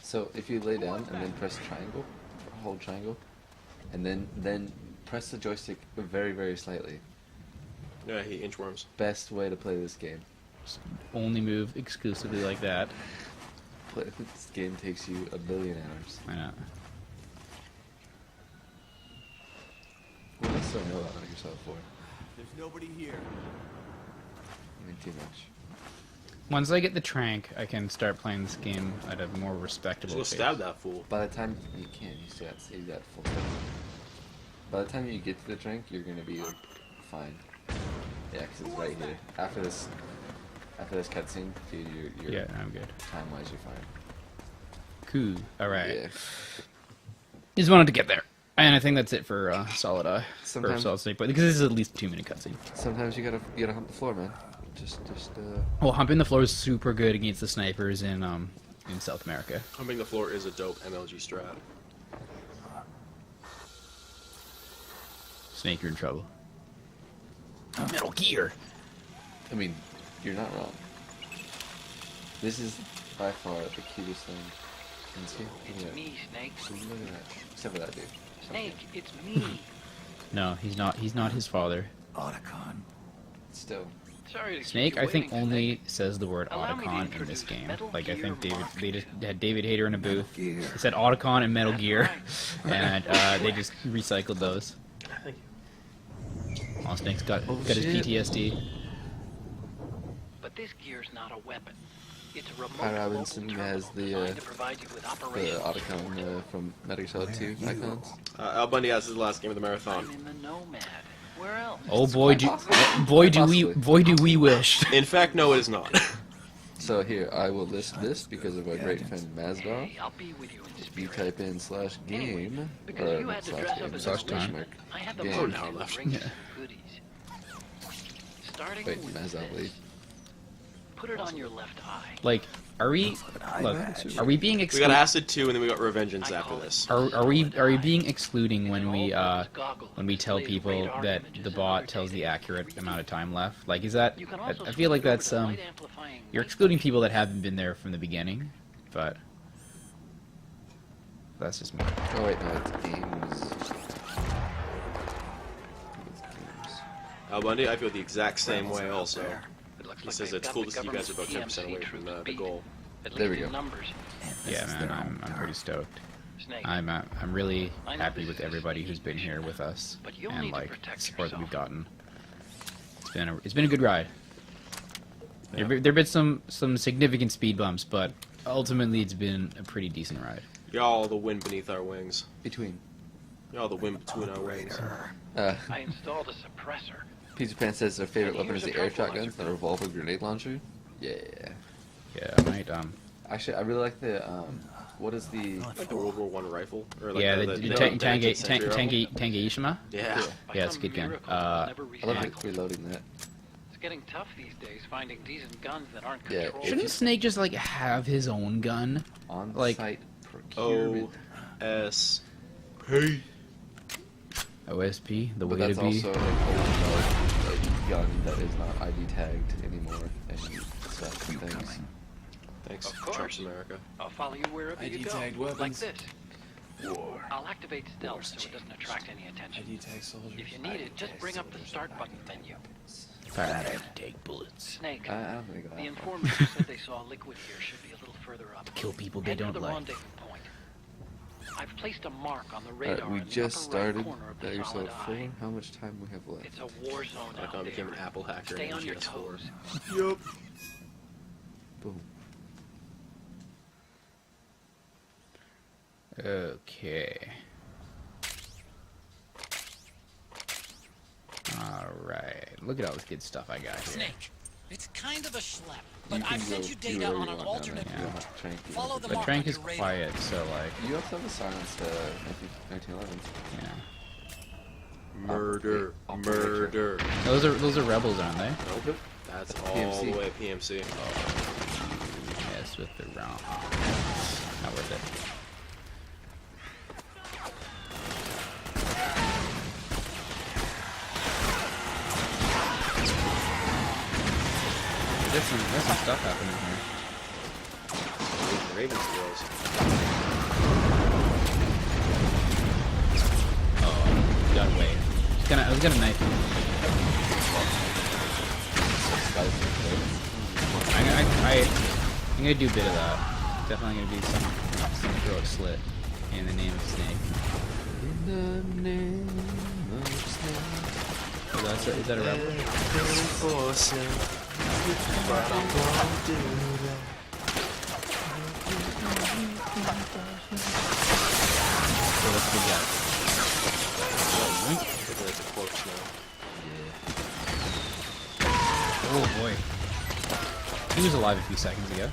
H: So if you lay down and then press triangle, or hold triangle, and then press the joystick very, very slightly.
B: Yeah, he inchworms.
H: Best way to play this game.
A: Only move exclusively like that.
H: This game takes you a billion hours.
A: Why not?
H: What do you still know about Microsoft 4?
G: There's nobody here.
H: I mean, too much.
A: Once I get the trank, I can start playing this game at a more respectable
B: Just go
A: pace.
B: stab that fool.
H: By the time you can, you still got full stuff. By the time you get to the drink, you're gonna be like, fine. Yeah, 'cause it's right here. After this cutscene, dude, you're
A: Yeah, I'm good.
H: time-wise, you're fine.
A: Cool. All right.
H: Yeah.
A: Just wanted to get there. And I think that's it for Solid Eye.
H: Sometimes-
A: Or Solid Snake, but because this is at least a 2-minute cutscene.
H: Sometimes you gotta hump the floor, man. Just
A: Well, humping the floor is super good against the snipers in South America.
B: Humping the floor is a dope MLG strat.
A: Snake, you're in trouble. Metal Gear.
H: I mean, you're not wrong. This is by far the cutest thing. And see,
I: It's
H: look at
I: me, Snake.
H: that. Look at that. Except for that dude.
I: Snake, it's me.
A: No, he's not. He's not his father.
F: Otacon.
H: Still.
I: Sorry to keep
A: Snake,
I: you
A: I think,
I: waiting,
A: only
I: Snake.
A: says the word
I: Allow me to
A: Otacon in
I: introduce
A: this game.
I: Metal
A: Like, I
I: Gear
A: think
I: Mark
A: they just
I: II.
A: had David Hayter in a booth.
F: Gear.
A: It said Otacon and Metal
I: That's
A: Gear,
I: right.
A: and they just recycled those. Oh, Snake's got his
H: shit.
A: PTSD.
I: But this gear's not a weapon. It's a remote
H: Hi, Robinson
I: mobile
H: has
I: terminal
H: the,
I: designed to provide you with
H: The
I: operational
H: Otacon from Metal Gear Solid 2 icons.
B: Al Bundy has his last game of the
I: I'm
B: marathon.
I: in the Nomad. Where else?
A: Oh boy,
H: Quite possible.
A: boy do we wish.
B: In fact, no, it is not.
H: So here, I will list this because of our great friend Mazdov.
I: Hey, I'll be with you in
H: If you
I: spirit.
H: type in /game,
I: Because you
H: or
I: had to
H: slash
I: dress
H: game,
I: up as
H: slash
I: a
H: question
A: time.
H: mark,
I: I had the
H: game.
I: money
B: now
I: to
B: left.
I: bring you
A: Yeah.
I: some goodies. Starting
H: Wait,
I: with
H: Mazdov,
I: this.
H: leave.
I: Put it on your left eye.
A: Like, are we? Look, are we being
B: We got
A: excluded?
B: Acid 2, and then we got Revengeance after this.
A: Are we being excluding when we
I: Goggles
A: when we tell
I: display
A: people
I: radar
A: that
I: images
A: the
I: and
A: bot
I: other
A: tells the
I: data.
A: accurate amount of time left? Like, is that?
I: You can
A: I
I: also
A: feel like
I: switch over
A: that's
I: to light amplifying
A: you're
I: light
A: excluding people that haven't been there from the beginning, but that's just me.
H: Oh wait, no, it's games. It's games.
B: Al Bundy, I feel the exact same way
I: out
B: also.
I: there. It looks
B: He
I: like
B: says
I: they've
B: it's
I: got
B: cool
I: the
B: to see you guys are about 10%
I: government's
B: away
I: PMC
B: from
I: troops
B: the
I: beat.
B: goal.
I: At
H: There
I: least
H: we
I: in
H: go.
I: numbers.
A: Yeah, man, I'm pretty stoked.
I: Snake.
A: I'm really
I: I know
A: happy
I: this
A: with
I: is a
A: everybody who's
I: sneaky
A: been here
I: mission,
A: with us
I: but you'll
A: and
I: need to
A: like
I: protect
A: the support that we've
I: yourself.
A: gotten. It's been a good ride. There've been some significant speed bumps, but ultimately it's been a pretty decent ride.
B: Y'all the wind beneath our wings.
H: Between.
B: Y'all the wind between our wings.
I: I installed a suppressor.
H: Peter Pan says their favorite
I: And
H: weapon is
I: here's
H: the
I: a
H: air
I: tranquilizer
H: shotgun, the revolver grenade launcher. Yeah.
A: Yeah, I might
H: Actually, I really like the what is the
B: Like the World War One rifle, or like
A: yeah,
B: the,
A: the
B: the,
A: Tangeishima.
I: Yeah.
A: Yeah, it's a good gun.
H: I love it reloading that.
I: It's getting tough these days finding decent guns that aren't
H: Yeah,
I: controlled.
A: Shouldn't Snake just like have his own gun?
H: On
A: Like-
H: site procurement.
B: OSP.
A: OSP, the
H: But
A: way
H: that's
A: to be.
H: also like a gun that is not ID tagged anymore and stuff and things.
B: Thanks,
I: Of course.
B: Trump's America.
I: I'll follow you wherever you go.
C: ID-tagged
I: Like
C: weapons.
I: this. I'll activate stealth so it doesn't attract any attention.
C: ID tag soldiers.
I: If you need it, just bring up the start button menu.
A: Fire out and take bullets.
I: Snake,
H: I don't think
I: the
H: that.
I: informant who said they saw liquid here should be a little further up.
A: Kill people they
I: Head to
A: don't
I: the
A: like.
I: rendezvous point. I've placed a mark on the
H: Alright,
I: radar
H: we
I: in the
H: just
I: upper right
H: started.
I: corner of
H: Got
I: the solid
H: yourself
I: eye.
H: 4. How much time we have left?
I: It's a war zone
B: Like I
I: out
B: became
I: there.
B: an Apple hacker.
I: Stay
B: in
I: on your
B: PS4.
I: toes.
B: Yup.
H: Boom.
A: Okay. Alright. Look at all this good stuff I got here.
I: Snake, it's kind of a schlep,
H: You
I: but
H: can
I: I've sent
H: go
I: you
H: do
I: data
H: whatever
I: on
H: you
I: an
H: want down there.
I: alternate
H: You don't
I: route.
H: have to trank you.
I: Follow the
A: The
I: mark
A: Trank
I: on
A: is
I: your radar.
A: quiet, so like,
H: You also have a silenced 1911.
A: yeah.
B: Murder.
H: I'll
B: Murder.
A: Those are rebels, aren't they?
B: Nope. That's all
H: PMC.
B: the way PMC.
A: Yes, with the round. Not worth it. There's some stuff happening here.
B: Ravens girls.
A: Oh, got away. I was gonna knife him. I'm gonna do a bit of that. Definitely gonna be some heroic slit in the name of Snake.
H: In the name of Snake.
A: Is that a rebel? So what's the guess? Oh boy. He was alive a few seconds ago.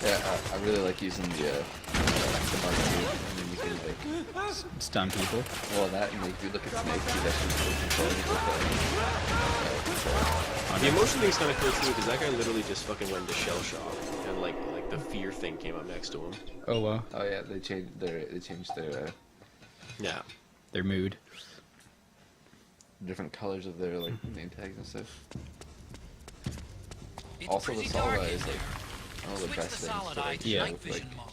H: Yeah, I really like using the Mark II, and then you can like
A: Stun people.
H: well that, and like, if you look at Snake, he's actually still controlling with
B: The emotion thing's kind of cool too, because that guy literally just fucking went into shell shock, and like the fear thing came up next to him.
A: Oh wow.
H: Oh yeah, they changed their
B: Yeah.
A: Their mood.
H: different colors of their like name tags and stuff.
I: It's
H: Also, the
I: pretty
H: Solid
I: dark
H: Eye
I: in
H: is like
I: there.
H: one of the
I: Switch
H: best
I: the
H: things
I: solid
H: for
I: eye
H: like,
I: to
A: Yeah.
I: night
H: like
I: vision mode.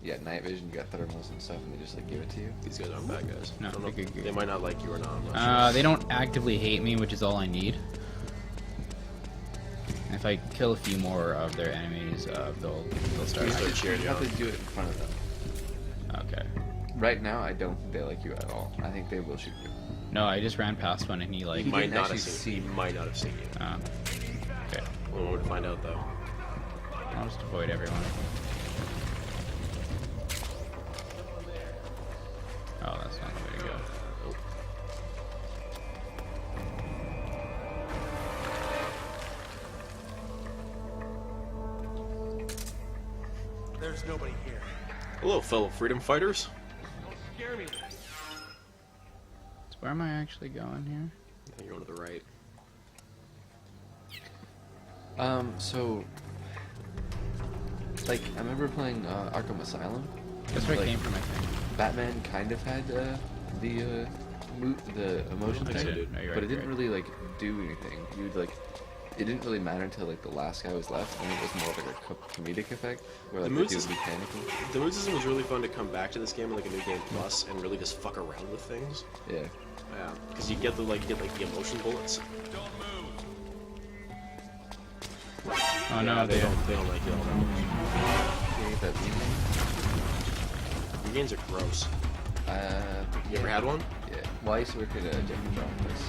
H: yeah, night vision. You got thermals and stuff, and they just like give it to you.
B: These guys aren't bad guys.
A: No,
B: I don't know.
A: they're good.
B: They might not like you or not. I'm not
A: They don't actively hate me, which is all I need. If I kill a few more of their enemies, they'll start.
B: Start cheering
H: You
B: you
H: have
B: on.
H: to do it in front of them.
A: Okay.
H: Right now, I don't think they like you at all. I think they will shoot you.
A: No, I just ran past one and he like.
B: He might
H: didn't
B: not
H: actually
B: have
H: see
B: seen. He might not have seen you.
A: Okay.
B: Well, we're to find out though.
A: I'll just avoid everyone. Oh, that's not the way to go.
G: There's nobody here.
B: Hello, fellow freedom fighters.
A: So where am I actually going here?
B: I think you're going to the right.
H: So, like, I remember playing Arkham Asylum.
A: That's where
H: Like,
A: I came from, I think.
H: Batman kind of had the emotion
B: Thanks,
H: thing,
B: dude.
A: No, you're
H: but
A: right,
H: it didn't
A: you're
H: really like do anything. You'd like, it didn't really matter until like the last guy was left, and it was more like a comedic effect where like
B: The
H: he
B: mood
H: would be panicking.
B: The mood system was really fun to come back to this game in like a new game plus and really just fuck around with things.
H: Yeah.
B: Yeah, because you get the emotion bullets.
A: Oh
B: Yeah,
A: no,
B: they don't like you all that much.
H: You get that
B: Your games are gross. You ever had one?
H: Yeah. Well, I used to work at Jeffrey's office.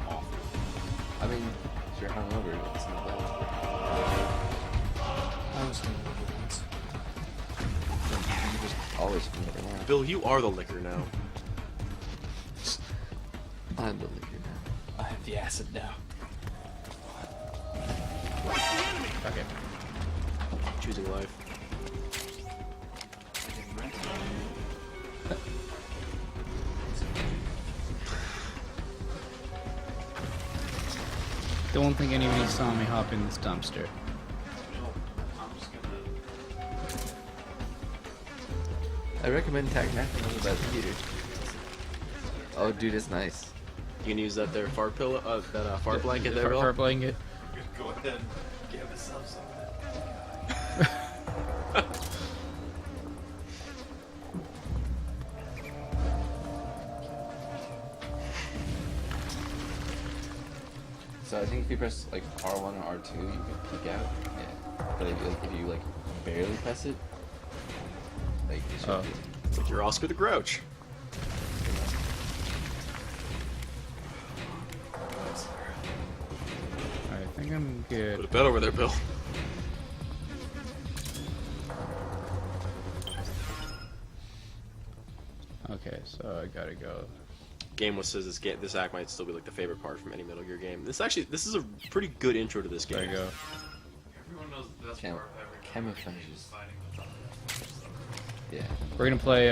B: Awful.
H: I mean, sure, hungover, it's not bad.
F: I was thinking of it once.
H: You just always come around.
B: Bill, you are the liquor now.
H: I'm the liquor now.
C: I have the acid now.
A: Okay.
B: Choosing life.
A: Don't think anybody saw me hop in this dumpster.
J: I'm just gonna.
H: I recommend Tag Napping over that computer. Oh, dude, it's nice.
B: You can use that there fart pillow, fart blanket there, Bill.
A: Fart blanket.
J: Go ahead. Give myself some.
H: So I think if you press like R1 or R2, you can peek out. Yeah. But if you like barely press it, like it should
A: Oh.
H: be.
B: But you're Oscar the Grouch.
A: I think I'm good.
B: Put a bed over there, Bill.
A: Okay, so I gotta go.
B: Game was says this act might still be like the favorite part from any Metal Gear game. This is a pretty good intro to this game.
A: There you go.
J: Everyone knows the best
H: Cam-
J: part of every game
H: camouflages.
J: is fighting with others.
H: Yeah.
A: We're gonna play.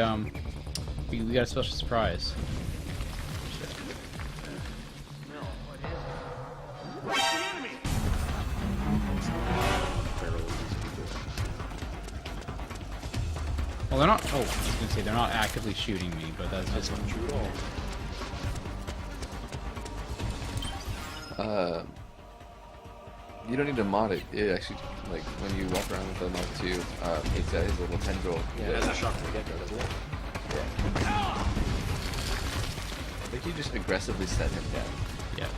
A: We got a special surprise. Well, they're not. Oh, I was gonna say they're not actively shooting me, but that's
B: That's
A: just.
B: not true at all.
H: You don't need to mod it. It actually, like, when you walk around with the Mark II, it's got his little tendril.
B: Yeah, it has a shock from the get-go, doesn't it?
H: Yeah. I think you just aggressively set him down.
A: Yeah.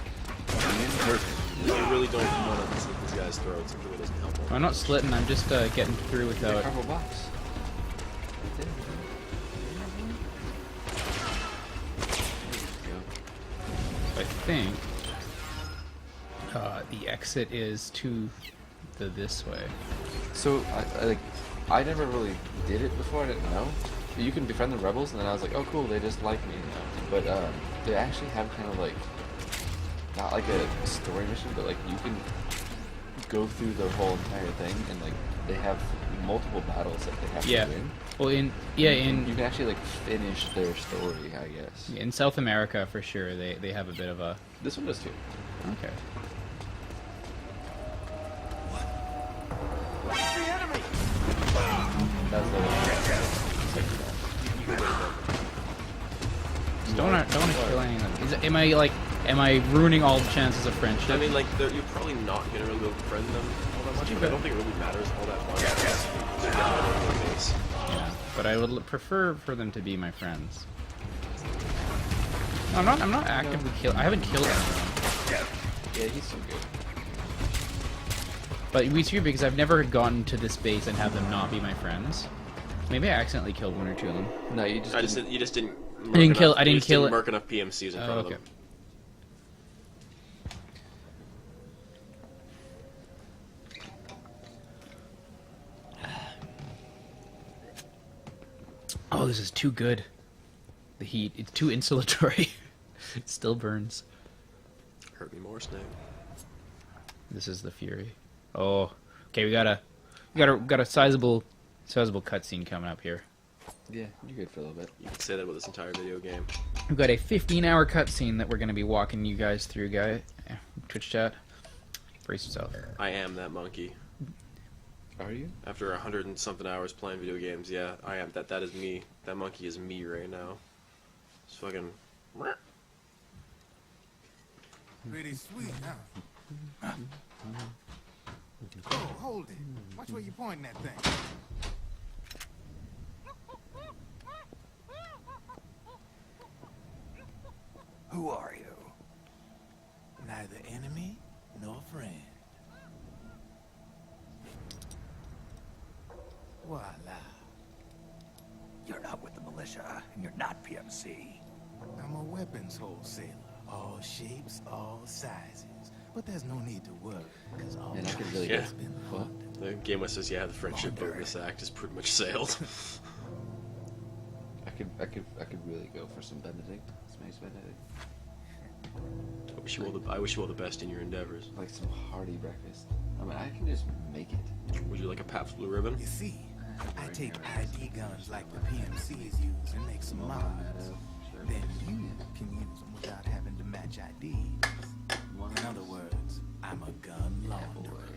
H: Perfect.
B: You really don't want to slit this guy's throats. It really doesn't help him.
A: I'm not slitting. I'm just getting through
H: Yeah,
A: without.
H: cardboard box.
A: I think the exit is to this way.
H: So I never really did it before. I didn't know. You can befriend the rebels, and then I was like, oh cool, they just like me now. But they actually have kind of like not like a story mission, but like you can go through the whole entire thing, and like they have multiple battles that they have
A: Yeah.
H: to win.
A: Well,
H: You can actually like finish their story, I guess.
A: in South America for sure they have a bit of a.
H: This one does too.
A: Okay.
H: That's the
A: Don't want to kill any of them. Am I ruining all the chances of friendship?
B: I mean, like, you're probably not gonna really go befriend them all that much, but I don't think it really matters all that much. They're not on their base.
A: Yeah, but I would prefer for them to be my friends. No, I'm not actively killing. I haven't killed anyone.
H: Yeah, he's so good.
A: But it's weird because I've never gotten to this base and have them not be my friends. Maybe I accidentally killed one or two of them.
H: No, you just.
B: You just didn't.
A: I didn't kill it.
B: Mark enough PMCs in front of
A: Okay.
B: them.
A: Oh, this is too good. The heat. It's too insulatory. It still burns.
B: Hurt me more, Snake.
A: This is the Fury. Oh, okay. We got a sizable cutscene coming up here.
H: Yeah, you're good for a little bit.
B: You could say that about this entire video game.
A: We've got a 15-hour cutscene that we're going to be walking you guys through, Twitch chat. Brace yourself.
B: I am that monkey.
H: Are you?
B: After 100 and something hours playing video games, yeah, I am. That is me. That monkey is me right now. It's fucking.
K: Pretty sweet, huh? Oh, hold it. Watch where you're pointing that thing. Who are you? Neither enemy nor friend. Voila.
I: You're not with the militia, and you're not PMC.
K: I'm a weapons wholesaler. All shapes, all sizes. But there's no need to worry, because all
H: Man, I could really
B: Yeah.
K: has been
H: What?
B: The game was says, yeah, the friendship boat in this act is pretty much sailed.
H: I could really go for some Benedict. Some Ace Benedict.
B: I wish you all the best in your endeavors.
H: Like some hearty breakfast. I mean, I can just make it.
B: Would you like a Pabst Blue Ribbon?
K: You see, I take ID guns like the PMCs use and make some mods. Then you can use them without having to match IDs. In other words, I'm a gun launderer.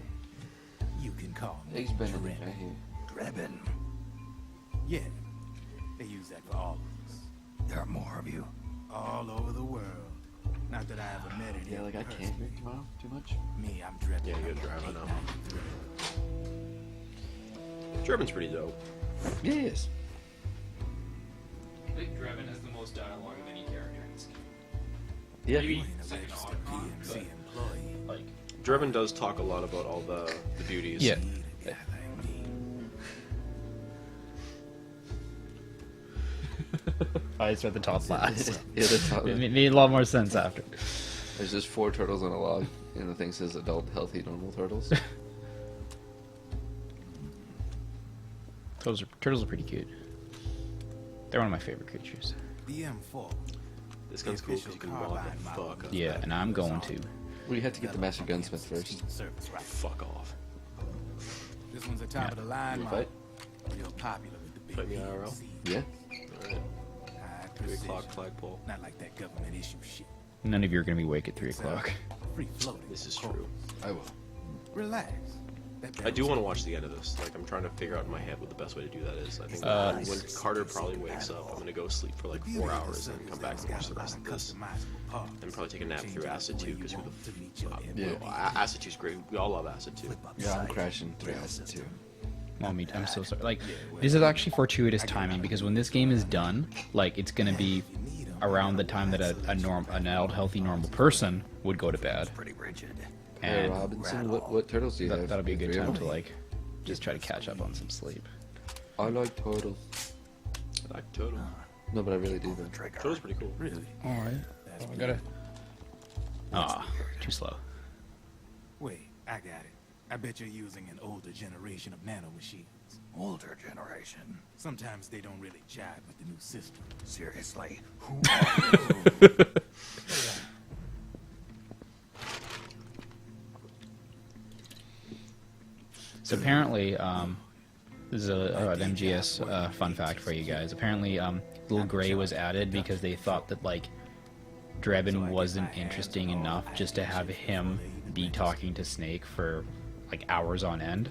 K: You can call me
H: Ace Benedict
K: Drebin.
H: right here.
I: Drebin.
K: Yeah, they use that for all of us.
I: There are more of you.
K: All over the world. Not that I ever met any.
H: Yeah, like I can't drink tomorrow too much.
K: Me, I'm Drebin.
B: Yeah, you gotta drive, I know.
K: 893.
B: Drebin's pretty dope.
H: Yeah, he is.
A: I think Drebin has the most dialogue of any character in this game.
H: Yeah.
K: You ain't a registered PMC employee.
A: Like,
B: Drebin does talk a lot about all the beauties.
A: yeah.
K: Need a guy like me.
A: I just read the top last.
H: Yeah, that's how.
A: It made a lot more sense after.
H: There's just 4 turtles on a log, and the thing says adult, healthy, normal turtles.
A: Turtles are pretty cute. They're one of my favorite creatures.
K: The M4.
B: This gun's cool because you can walk the fuck up.
A: Yeah, and I'm going to.
H: Well, you have to get the Master Gunsmith first.
K: Service right.
B: Fuck off.
K: This one's a top of the line
H: You
K: model.
H: fight?
K: Real popular with the big
B: Fight me IRL?
K: PMC.
H: Yeah.
B: Alright.
K: High
B: 3
K: precision.
B: o'clock flagpole.
K: Not like that government issue shit.
A: None of you are going to be awake at 3 o'clock.
K: Free floating.
B: This is
K: of course.
B: true.
H: I will.
K: Relax.
B: I do want to watch the end of this. Like, I'm trying to figure out in my head what the best way to do that is. I think when Carter probably wakes up, I'm gonna go sleep for like 4 hours and come back and watch the rest of this. And probably take a nap through Acid 2 because who the Acid 2 is great. We all love Acid 2.
H: Yeah, I'm crashing through Acid too.
A: Oh, I'm so sorry. Like, this is actually fortuitous timing because when this game is done, like, it's going to be around the time that an adult, healthy, normal person would go to bed.
I: Pretty rigid.
H: Hey,
A: And
H: Robinson, what turtles do you have?
A: that'll be a good
H: 3 of
A: time
H: them?
A: to, like, just try to catch up on some sleep.
H: I like turtles.
B: I like Toto.
H: No, but I really do though.
B: Toto's pretty cool.
K: Really?
A: Alright. I gotta... too slow.
K: Wait, I got it. I bet you're using an older generation of nanomachines.
I: Older generation.
K: Sometimes they don't really jive with the new system.
I: Seriously. Who are you?
A: apparently, this is an MGS fun fact for you guys. Apparently, Little Gray was added because they thought that like Drebin wasn't interesting enough just to have him be talking to Snake for like hours on end.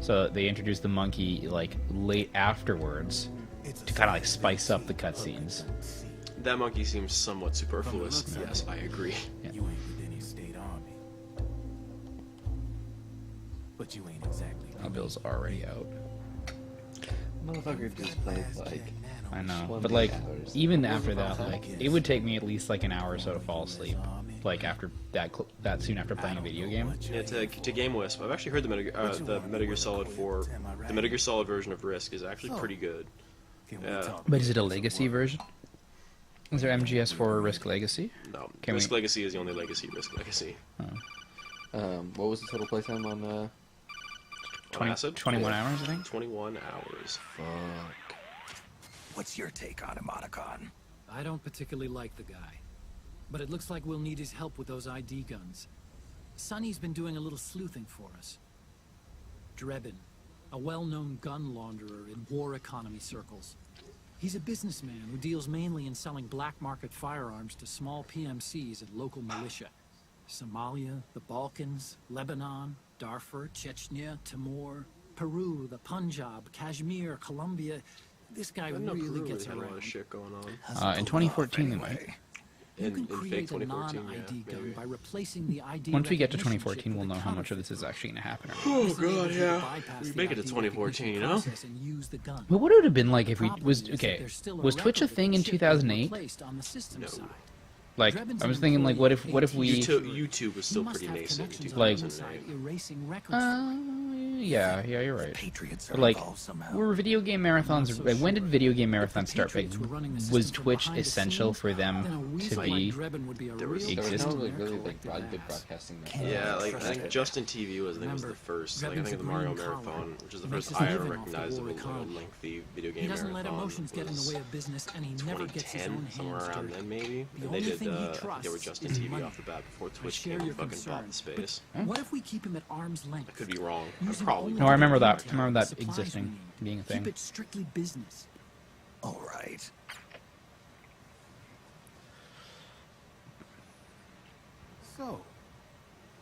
A: So they introduced the monkey like late afterwards to kind of like spice up the cutscenes.
B: That monkey seems somewhat superfluous. Yes, I agree.
A: Yeah.
K: You ain't with any state army. But you ain't exactly.
A: Bill's already out.
H: Motherfucker just played like.
A: I know,
H: One
A: but
H: big
A: like
H: hours.
A: even after that, like it would take me at least like an hour or so to fall asleep. Like after that soon after playing a video game.
B: Yeah, to Game Wisp, I've actually heard the Metal Gear Solid 4, the Metal Gear Solid version of Risk is actually pretty good. Yeah.
A: But is it a legacy version? Is there MGS for Risk Legacy?
B: No,
A: Can
B: Risk
A: we-
B: Legacy is the only Risk Legacy.
H: What was the total playtime on?
A: 20,
B: Acid?
A: 21 hours, I think.
B: 21 hours.
H: Fuck.
I: What's your take on him, Otacon?
F: I don't particularly like the guy, but it looks like we'll need his help with those ID guns. Sonny's been doing a little sleuthing for us. Drebin, a well-known gun launderer in war economy circles. He's a businessman who deals mainly in selling black market firearms to small PMCs and local militia. Somalia, the Balkans, Lebanon, Darfur, Chechnya, Timor, Peru, the Punjab, Kashmir, Colombia. This guy
B: I didn't know
F: really
B: Peru
F: gets
B: had a lot
F: around.
B: of shit going on.
A: In 2014 they might.
F: You
B: In
F: can
B: fake
F: create a
B: 2014,
F: non-ID
B: yeah,
F: gun
B: maybe.
F: by replacing the ID.
A: Once we get to
F: recognition
A: 2014,
F: chip
A: we'll
F: with
A: know
F: a
A: how much of
F: counterfeit.
A: this is actually going to happen.
B: Oh
F: This enables
B: god,
F: you to
B: yeah.
F: bypass
B: We
F: the
B: make it to
F: ID
B: 2014, you know?
F: process and use the gun.
A: But what would it have been like if we
F: Problem
A: was
F: is that
A: okay?
F: there's still a
A: Was Twitch a
F: record of
A: thing
F: the
A: in
F: chip being
A: 2008?
F: replaced on the system
B: No.
F: side.
A: Like
F: Drebin's
A: I was
F: an
A: thinking, like what if
F: employee
A: we?
F: at
B: YouTube was still
F: He must
B: pretty
F: have
B: nascent in
F: connections on
A: Like-
F: the inside,
B: 2008.
F: erasing records.
A: Yeah, you're right.
I: Patriots are
A: But, like,
I: involved somehow.
A: were video game marathons?
F: Not so
A: Like, when
F: sure.
A: did video game
F: If the
A: marathons start? Like,
F: Patriots were running the
A: was
F: system from
A: Twitch
F: behind the
A: essential
F: scenes,
A: for
F: then a
A: them
F: weasel
A: to
F: like
A: be?
F: Drebin would be a
B: there was-
F: real
H: There was
A: Existing
H: no
F: pain in
H: like
F: their
H: really like
F: collective
H: good
F: ass.
H: broadcasting.
B: Yeah, like I
I: Frustrating.
B: think Justin TV was I think was the
F: Remember,
B: first. Like I
F: Drebin's
B: think
F: a
B: the Mario
F: green collar.
B: Marathon, which is the
F: He makes
B: first
F: his
B: IR
F: living off the
B: recognizable
F: war economy.
B: lengthy video game
F: He doesn't
B: marathon.
F: let emotions get in
B: was
F: the way of business, and he never gets his
B: 2010,
F: own
B: somewhere
F: hands
B: around
F: dirty.
B: then maybe.
F: The
B: And they
F: only
B: did.
F: thing he
B: They were
F: trusts
B: Justin
F: is
B: TV
F: money.
B: off the bat before
F: I
B: Twitch
F: share
B: came
F: your
B: and fucking bought the
F: concern,
B: space.
F: but what if we keep him at arm's length?
B: I could be wrong. I'm
F: Using
B: probably
F: only
A: No, I remember
F: the
A: that.
F: data
A: I remember
F: and
A: that
F: supplies
A: existing,
F: we need.
A: being a
F: Keep
A: thing.
F: it strictly business.
I: All right.
K: So,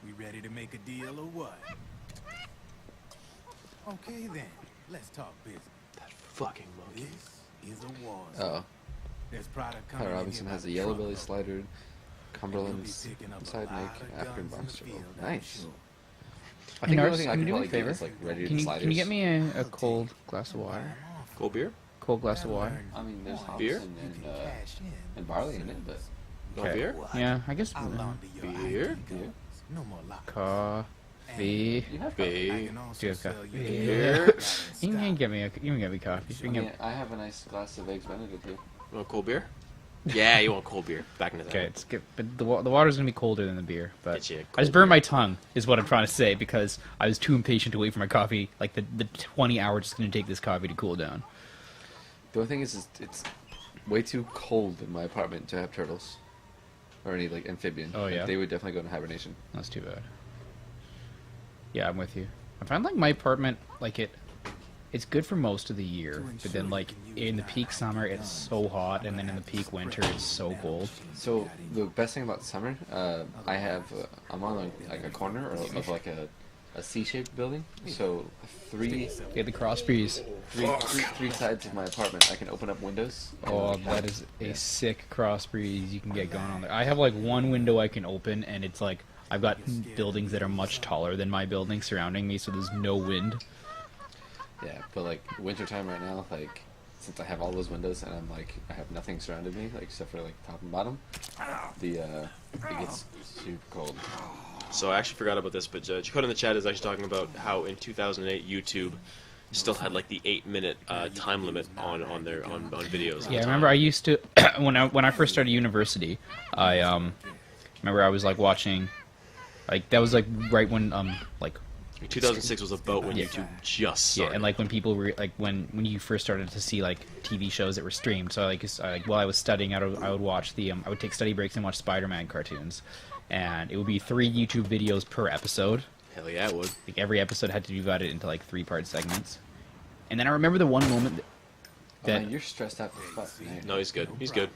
K: we ready to make a deal or what? Okay then, let's talk business.
B: That fucking monkey.
K: This is a war
H: Oh,
K: zone. There's product coming
H: Tyler
K: in
H: Robinson
K: here
H: has
K: by
H: a yellow belly
K: truckload.
H: slider,
K: And
H: Cumberland's
K: you'll be picking up a
H: side
K: lot
H: neck,
K: of
H: African
K: guns in
H: box
K: the
H: turtle.
K: field, I'm
H: Nice.
K: sure.
H: I think the
A: Nars,
H: only thing I
A: can
H: can
A: you do me
H: probably
A: a
H: get is
A: favor?
H: like ready
A: Can
H: to
A: you
H: sliders.
A: can you get me a cold glass of water?
B: Cold beer?
A: Cold glass of water.
H: I mean, there's hops
B: Beer?
H: and barley in it, but
B: No
A: Okay.
B: beer?
A: Yeah, I guess.
K: I'll launder your
B: Beer?
K: ID guns. No more lock.
A: Coffee.
H: you have
K: I
B: Beer.
K: can also
A: Do you have
K: sell
A: coffee?
K: you
B: Beer?
A: You can get me coffee. You
H: I
A: can
H: mean,
A: get,
H: I have a nice glass of eggs Benedict here.
B: You want cold beer? Yeah, you want cold beer. Back in the
A: okay,
B: day.
A: it's good, but the water's gonna be colder than the beer. But
B: Get you a
A: I just
B: cold
A: burned
B: beer.
A: my tongue, is what I'm trying to say, because I was too impatient to wait for my coffee. Like the 20 hours it's gonna take this coffee to cool down.
H: The only thing is it's way too cold in my apartment to have turtles. Or any, like, amphibian.
A: Oh,
H: Like,
A: yeah?
H: they would definitely go into hibernation.
A: That's too bad. Yeah, I'm with you. I find like my apartment, like it's good for most of the year, but then like in the peak summer it's so hot, and then in the peak winter it's so cold.
H: So, the best thing about summer, I have, I'm on, like, a corner of like, a C-shaped building. So, three
A: Get the cross breeze.
H: sides of my apartment, I can open up windows. and,
A: Oh,
H: like,
A: that is a sick cross breeze you can get going on there. I have like one window I can open, and it's like I've got buildings that are much taller than my building surrounding me, so there's no wind.
H: Yeah, but like wintertime right now, like since I have all those windows and I'm like I have nothing surrounded me, like except for like top and bottom, it gets super cold.
B: So I actually forgot about this, but Chakota in the chat is actually talking about how in 2008 YouTube still had like the 8-minute time limit on their on videos. at the
A: Yeah, I
B: time.
A: remember I used to when I first started university, I remember I was like watching, like that was like right when like
B: 2006 was about when
A: Yeah.
B: YouTube just started.
A: yeah, and like when people were like when you first started to see like TV shows that were streamed. So like while I was studying, I would watch I would take study breaks and watch Spider-Man cartoons, and it would be 3 YouTube videos per episode.
B: Hell yeah, it would.
A: Like every episode had to be divided into like 3-part segments. And then I remember the one moment that
H: Man, you're stressed out for fuck, man.
B: No, he's good. He's good.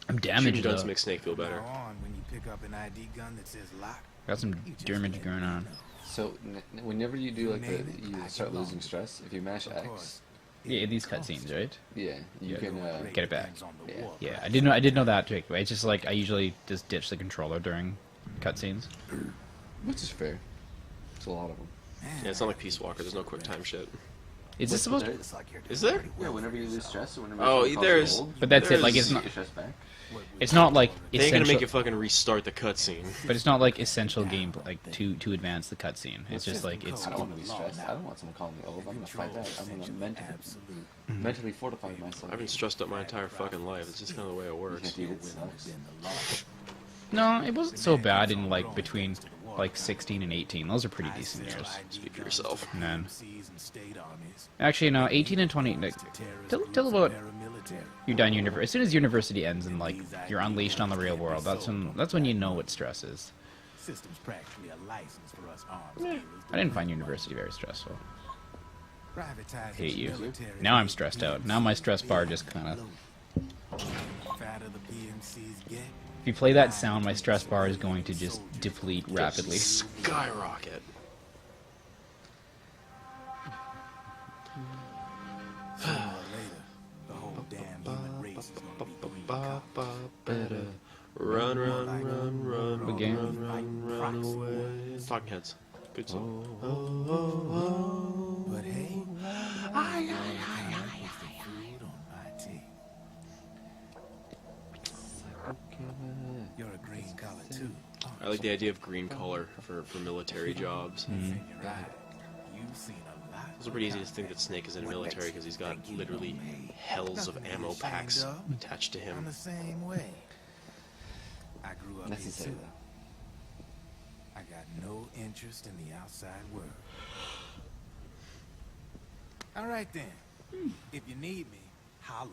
A: I'm
B: Shooting
A: damaged
B: guns
A: though.
B: make Snake feel better.
K: Now on, when you pick up an ID gun that says lock,
A: Got some damage going on.
H: So whenever you do like you start losing stress, if you mash X,
A: Yeah, these cutscenes, right?
H: yeah, you can
A: Get it back.
H: Yeah.
A: Yeah, I did know that trick. It's just like I usually just ditch the controller during cutscenes.
H: Which is fair. It's a lot of them.
B: Yeah, it's not like Peace Walker. There's no quick time shit.
A: Is this supposed?
B: Is there?
H: Yeah, whenever you lose stress, or whenever
B: Oh,
H: someone calls
B: there's-
H: you old,
A: But that's it. Like
B: There's-
A: it's not.
H: you get stress back.
A: It's not like
B: They ain't gonna
A: essential.
B: make you fucking restart the cutscene.
A: But it's not like essential game like to advance the cutscene. It's just like it's.
H: I don't want to be stressed. I don't want someone calling me old. I'm gonna fight that. I'm gonna mentally fortify myself.
B: I've been stressed up my entire fucking life. It's just kind of the way it works.
H: Dude, it sucks.
A: No, it wasn't so bad in like between like 16 and 18. Those are pretty decent years.
B: Speak for yourself.
A: And then, actually, no, 18 and 20. Like, tell about you're done university. As soon as university ends and like you're unleashed on the real world, that's when you know what stress is.
K: system's practically a license for us arms dealers.
A: I didn't find university very stressful.
K: Privatizing
A: Hate you.
K: military
A: Now I'm stressed out. Now my stress bar just kind of.
K: fatter the PMCs get.
A: If you play that sound, my stress bar is going to just deplete rapidly.
B: Skyrocket.
K: Sooner or later, the whole damn human race is gonna be green.
B: Run, run, run, run,
A: What game?
B: run away. Talking Heads. Good song.
K: But hey, you're a green collar too.
B: I like the idea of green collar for military jobs.
K: You've seen a lot.
B: It's pretty easy to think that Snake is in the military because he's got literally hells of ammo packs attached to
K: I'm
B: him.
K: the same way. I grew up here
H: Necessary
K: too.
H: though.
K: I got no interest in the outside world. All right then. If you need me, holla.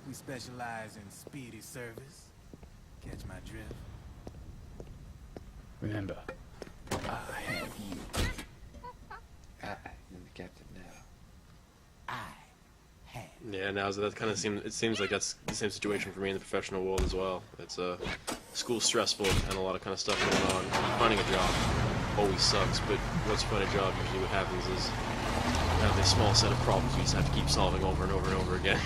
K: We specialize in speedy service. Catch my drift?
A: Remember,
H: I have you. I am the captain now.
K: I have.
B: Yeah, now that kind of seems like that's the same situation for me in the professional world as well. It's school's stressful and a lot of kind of stuff going on. Finding a job always sucks, but once you find a job, usually what happens is you have a small set of problems you just have to keep solving over and over and over again.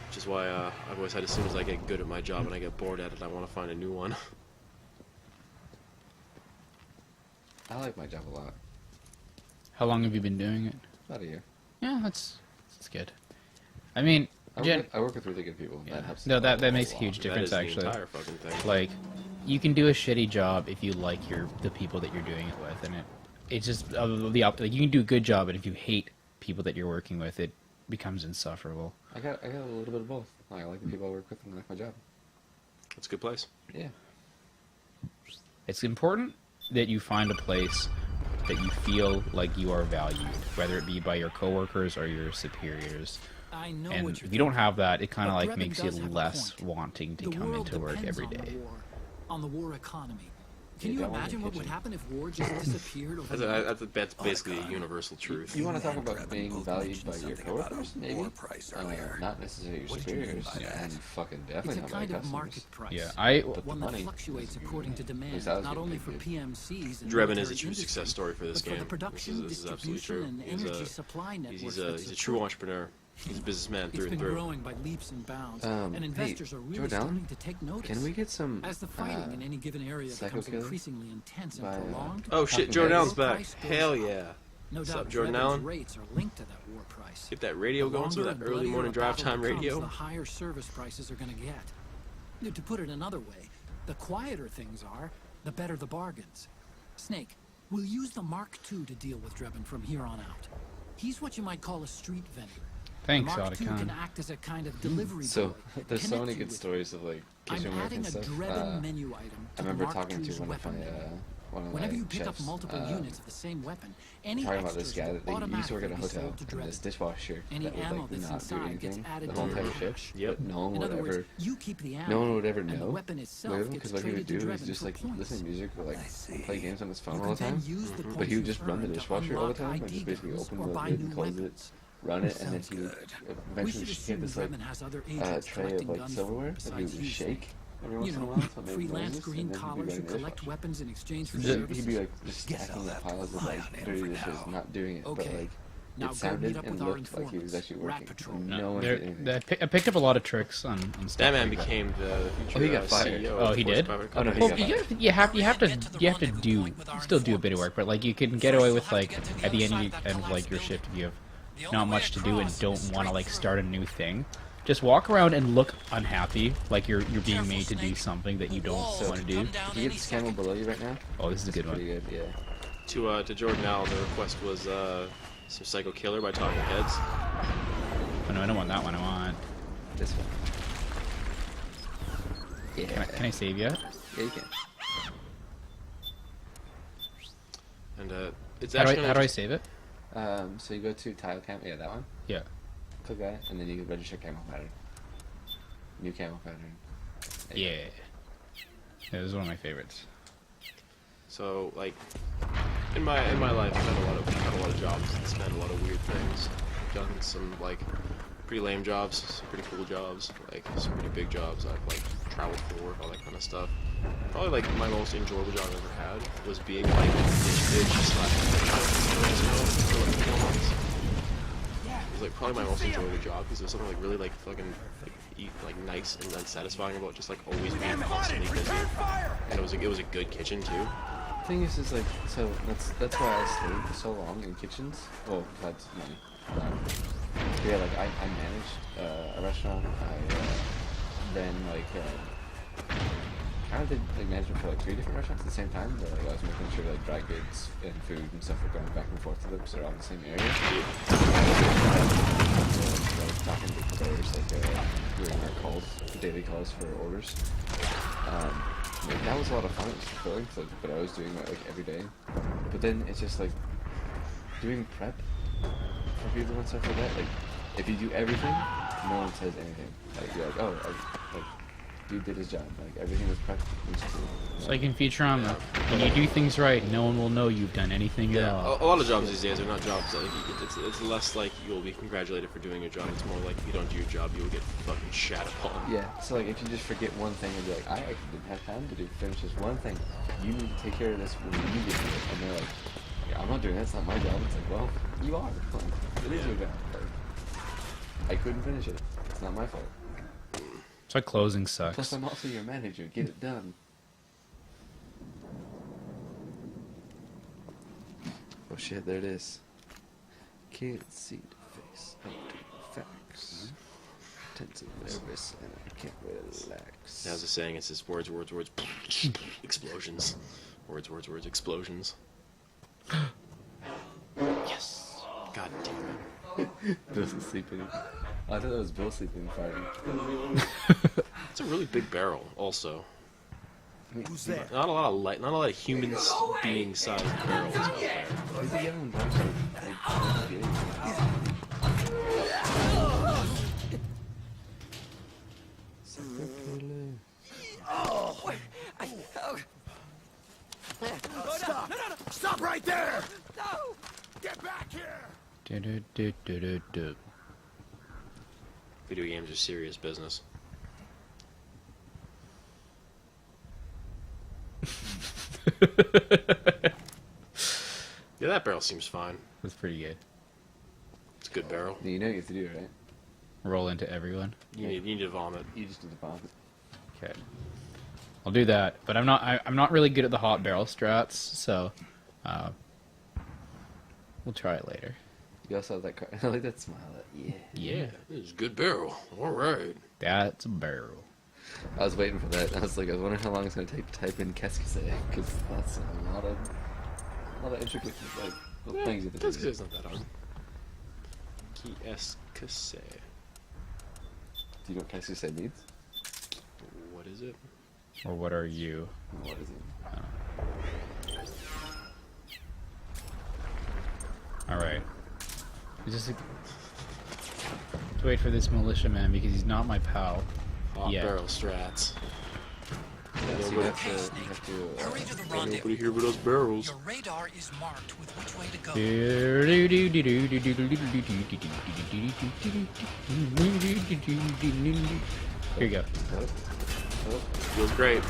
B: Which is why I've always had, as soon as I get good at my job and I get bored at it, I want to find a new one.
H: I like my job a lot.
A: how long have you been doing it?
H: About a year.
A: Yeah, that's good. I mean,
H: I work with really good people.
A: yeah.
H: That helps.
A: No, that
H: a
A: makes a
H: lot.
A: huge
B: That
A: difference
B: is the
A: actually.
B: entire fucking thing.
A: Like, you can do a shitty job if you like the people that you're doing it with, and it's just like you can do a good job, but if you hate people that you're working with, it becomes insufferable.
H: I got a little bit of both. I like the people I work with and I like my job.
B: It's a good place.
H: Yeah.
A: It's important that you find a place that you feel like you are valued, whether it be by your coworkers or your superiors.
F: I know
A: And
F: what you're
A: if you don't
F: thinking,
A: have that, it kind of
F: but
A: like
F: Drebin
A: makes you
F: does have a
A: less
F: point.
A: wanting to
F: The
A: come
F: world
A: into work
F: depends
A: every
F: on the
A: day.
F: war, on the war economy. Can
H: You
F: you
H: don't want
F: imagine
H: the
F: what would
H: kitchen.
F: happen if war just disappeared overnight?
B: That's basically a universal truth.
H: You want to talk about being valued by your coworkers? Maybe. Not necessarily your superiors. And fucking
F: It's
H: definitely
F: a
H: not my
F: kind of
H: customers.
F: market price.
A: Yeah,
H: But the
F: One that
H: money.
F: fluctuates according to demand,
H: least I was
F: not
H: getting
F: only
H: paid
F: for
H: good.
F: PMCs and
B: Drebin is
F: military
B: a true
F: industry,
B: success story for this
F: but for
B: game.
F: the production,
B: This is absolutely
F: distribution,
B: true.
F: and
B: He's
F: energy
B: a
F: supply networks
B: he's
F: that
B: a
F: support
B: true entrepreneur. He's a businessman
F: It's
B: through and
F: been
B: through.
F: growing by leaps and bounds,
H: Hey,
F: and investors are really
H: Jordan,
F: starting to take notice.
H: Can we get some
F: As the fighting in any given area
H: Psycho
F: becomes
H: Killer
F: increasingly intense and
H: by,
F: prolonged,
B: Oh shit,
H: Talking
B: Jordan
H: Heads?
B: Allen's back. Hell yeah.
F: no
B: What's
F: doubt
B: up, Jordan
F: Drebin's
B: Allen?
F: rates are linked to that war price.
B: Get that radio
F: The
B: going, so
F: longer
B: that
F: and
B: early
F: bloodier
B: morning
F: a
B: drive
F: battle
B: time
F: becomes,
B: radio.
F: The higher service prices are going to get. To put it another way, the quieter things are, the better the bargains. Snake, we'll use the Mark II to deal with Drebin from here on out. He's what you might call a street vendor.
A: Thanks,
F: the Mark II
A: Otacon.
F: can act as a kind of delivery
H: So
F: boy,
H: there's so
F: connect
H: many
F: you
H: good
F: with
H: stories of like
F: I'm
H: kitchen work
F: adding
H: and
F: a
H: stuff.
F: Drebin menu item
H: I
F: to the
H: remember
F: Mark
H: talking
F: II's
H: to one of
F: weapon menu.
H: one of
F: Whenever
H: my
F: you pick up
H: chefs,
F: multiple units of the same weapon, any
H: talking about this
F: extras
H: guy
F: will
H: that they used to work at a
F: automatically be
H: hotel,
F: sold to
H: and
F: Drebin.
H: this dishwasher
F: Any
H: that would
F: ammo
H: like
F: that's
H: not do
F: inside gets
H: anything
F: added
H: the
F: to
H: whole
F: the
H: entire
F: cache.
H: shift.
B: Yep.
H: But no one
F: In
H: would
F: other words,
H: ever,
F: you keep the ammo,
H: no one would ever
F: and the
H: know
F: weapon itself
H: with him,
F: gets
H: because what he would
F: traded
H: do
F: to
H: is
F: Drebin
H: just
F: for
H: like
F: points.
H: listen to music or like play games on his phone
F: You
H: all the
F: can then
H: time.
F: use the
H: But
F: points
H: he would
F: you've
H: just run the
F: earned to
H: dishwasher all the
F: unlock
H: time and just
F: ID
H: basically
F: guns
H: open
F: or
H: the
F: buy
H: lid
F: new
H: and close it,
F: weapons.
H: run it, and then he would
F: We
H: eventually
F: should
H: just get
F: assume
H: this like
F: Drebin has other agents
H: tray of
F: collecting
H: like
F: guns
H: silverware that he
F: besides
H: would just
F: you.
H: shake every once
F: You
H: in a
F: know,
H: while, so it made
F: freelance
H: noises,
F: green
H: and then he'd be
F: collars who
H: running the
F: collect
H: dishwasher.
F: weapons in exchange for
H: He'd
F: services.
H: be like just stacking the piles of like dirty dishes, not doing it, but
F: Okay.
H: like
F: Now
H: it
F: go
H: sounded
F: meet up
H: and
F: with our
H: looked like he was
F: informants.
H: actually
F: Rat
H: working.
F: Patrol.
H: And no one
L: There,
H: did anything.
L: I picked up a lot of tricks on stuff.
B: That man
L: like that.
B: became the future
H: Oh, he got fired.
B: CEO.
L: Oh,
B: of
L: he
B: Fortune
L: did?
B: 500
H: Oh, no, he
L: Well,
B: company.
H: got fired.
L: you have to do still do a bit of work, but like you can get away with like at the end of like your shift if you have not much to do and don't want to like start a new thing. Just walk around and look unhappy, like you're being made to do something that you don't want to do.
H: If you get this camel below you right now,
L: Oh, this is a good
H: pretty
L: one.
H: good, yeah.
B: To Jordan Al, the request was some Psycho Killer by Talking Heads.
L: Oh no, I don't want that one. I want.
H: This one. Yeah.
L: Can I save yet?
H: Yeah, you can.
B: And it's
L: How
B: actually
L: do I save it?
H: So you go to tile cam, yeah, that one.
L: Yeah.
H: Click that, and then you can register camo pattern. New camo pattern.
L: Yeah. Yeah, this is one of my favorites.
B: So like in my life, I've had a lot of jobs and spent a lot of weird things. I've done some like pretty lame jobs, some pretty cool jobs, like some pretty big jobs. I've like traveled for work, all that kind of stuff. Probably like my most enjoyable job I've ever had was being like ditch bitch slash for like 4 months. It was like probably my most enjoyable job because it was something like really like fucking like nice and unsatisfying about just like always being constantly busy. And it was a good kitchen too.
H: The thing is like, so that's why I stayed for so long in kitchens. Well, that's money. Yeah, like I managed a restaurant. I then like kind of did like management for like 3 different restaurants at the same time. But like I was making sure like dry goods and food and stuff were going back and forth to them because they're all in the same area. Like talking to players, like doing our calls, daily calls for orders. Like, that was a lot of fun. It was fulfilling, but I was doing that like every day. But then it's just like doing prep for people and stuff like that. Like if you do everything, no one says anything. Like you're like, oh, like dude did his job. Like everything was prepped. It was cool.
L: So I can feature on the when you do things right, no one will know you've done anything at all.
B: A lot of jobs these days are not jobs that it's less like you'll be congratulated for doing your job. It's more like if you don't do your job, you'll get fucking shat upon.
H: Yeah. So like if you just forget one thing and be like, I actually didn't have time to finish this one thing. You need to take care of this when you get to it. And they're like, yeah, I'm not doing that. It's not my job. It's like, well, you are. Like, it is your job. Like, I couldn't finish it. It's not my fault.
L: So closing sucks.
H: Plus, I'm also your manager. Get it done. Oh shit, there it is. Can't see the face. I'm doing facts. Tense and nervous, and I can't relax.
B: As a saying, it's just words, explosions. Words, explosions. Yes. God damn it.
H: Bill's sleeping. I thought that was Bill sleeping farting.
B: It's a really big barrel, also.
G: Who's there?
B: Not a lot of human being sized barrels out there.
H: Who's the yelling box?
G: Stop right there! No! Get back here!
B: Video games are serious business. Yeah, that barrel seems fine.
L: That's pretty good.
B: It's a good barrel.
H: You know what you have to do, right?
L: Roll into everyone.
B: You need to vomit.
H: You just need to vomit.
L: Okay. I'll do that, but I'm not really good at the hot barrel strats, so we'll try it later.
H: You also have that car. I like that smile. Yeah.
B: This is a good barrel. All right.
L: That's a barrel.
H: I was waiting for that. I was wondering how long it's going to take to type in Keskise, because that's a lot of intricate little things you have to do.
B: Keskise is not that hard. Keskise.
H: Do you know what Keskise means?
B: What is it?
L: Or what are you?
H: What is it?
L: Just wait for this militiaman because he's not my pal.
B: Hot
L: yet.
B: barrel strats.
H: Yeah, so you have to
I: Hurry to the rendezvous.
B: Nobody here but us barrels.
I: Your radar is marked with which way to go.
L: Here you go.
B: Feels great.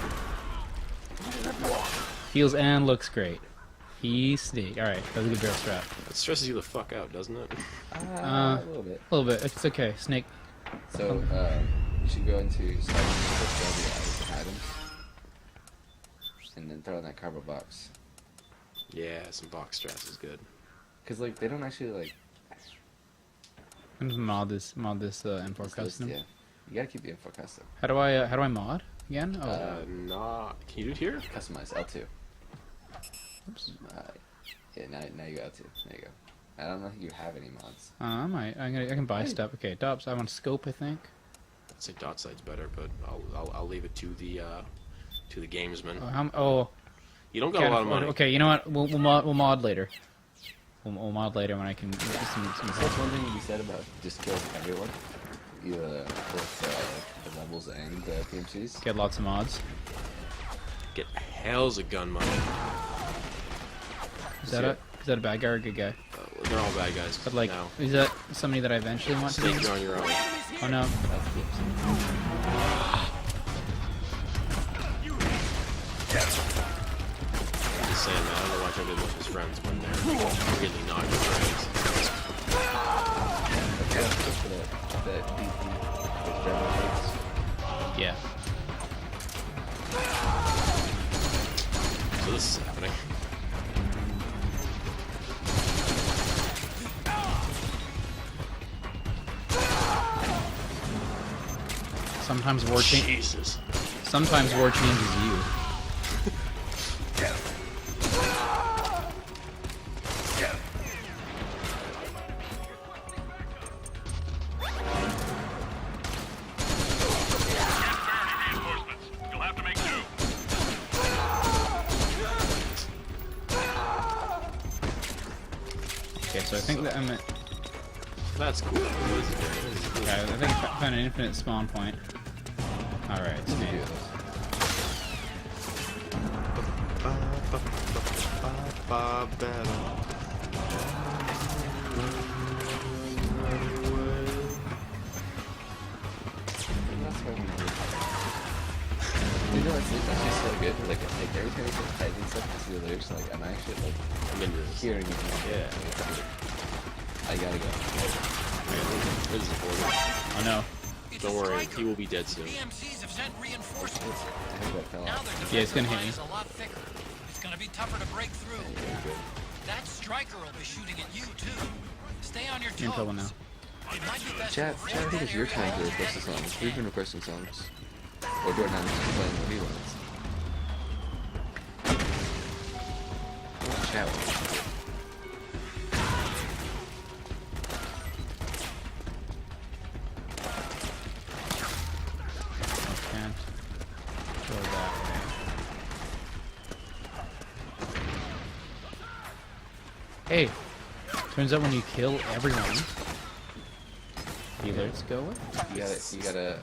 L: Feels and looks great. He's sneak. Alright, that was a good barrel strap.
B: It stresses you the fuck out, doesn't it?
H: a little bit.
L: A little bit. It's okay. Snake.
H: So, you should go into items, and then throw in that cardboard box.
B: Yeah, some box strats is good.
H: Cause like they don't actually like.
L: I'm just mod this M4
H: this
L: custom.
H: list, yeah, you gotta keep the info custom.
L: How do I mod again? Oh,
B: Not. Can you do it here?
H: Customize L2. Oops. Yeah, now you got L2. There you go. I don't know if you have any mods.
L: I can buy stuff. Okay, Dops. I want scope. I think.
B: I'd say dot sight's better, but I'll leave it to the gamesman. You don't got a lot of money.
L: Okay, you know what? We'll mod later. We'll mod later when I can get some
H: That's one thing to be said about just killing everyone. Both the levels and the PMCs.
L: Get lots of mods.
B: Get hell's a gun money.
L: Is that a bad guy or a good guy?
B: They're all bad guys.
L: But like,
B: now.
L: is that somebody that I eventually want to
B: Snake,
L: use?
B: you're on your own.
L: Oh no.
B: I'm just saying, man, I don't know why I did with his friends when they're really not good friends.
H: Okay, just for that
L: Yeah.
B: So this is happening.
L: Sometimes war
B: Jesus.
L: Sometimes war changes you. Okay, so I think that I'm at.
B: That's cool.
L: Okay, I think I found an infinite spawn point. Alright, Snake.
H: You know, it's actually so good. Like every time you start typing stuff to the lyrics, like I'm actually like hearing it.
B: Yeah.
H: I gotta go.
B: This is important.
L: Oh no.
B: Don't worry, he will be dead soon.
I: PMCs have sent reinforcements.
H: I think that fell
I: Now
H: off.
I: their
L: Yeah, it's gonna hit
I: defensive
L: me.
I: line is a lot thicker. It's gonna be tougher to break through. That striker will be shooting at you too. Stay on your
L: You're in trouble now.
I: toes. It might be best
H: Chat,
I: to
H: I
I: avoid
H: think
I: that
H: it's your
I: area
H: time to request a
I: altogether.
H: song. We've been requesting songs. Or Jordan's playing what he wants. Chat.
L: Can't go that way. Hey, turns out when you kill everyone, the alerts go away.
H: You gotta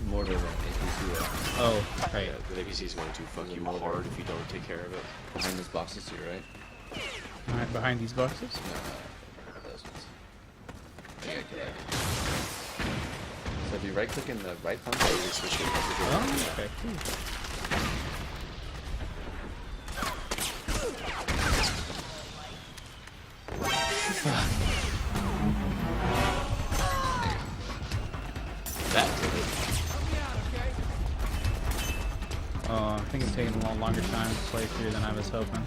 H: mortar them APC
L: Oh, right.
B: Yeah, the APC is going to fuck you hard if you don't take care of it.
H: behind those boxes to your right.
L: Behind these boxes?
H: No, those ones. You gotta kill that. So if you right click in the right bumper, you switch it.
L: Oh, okay. Cool.
B: That did it.
L: Oh, I think it's taking a little longer time to play through than I was hoping.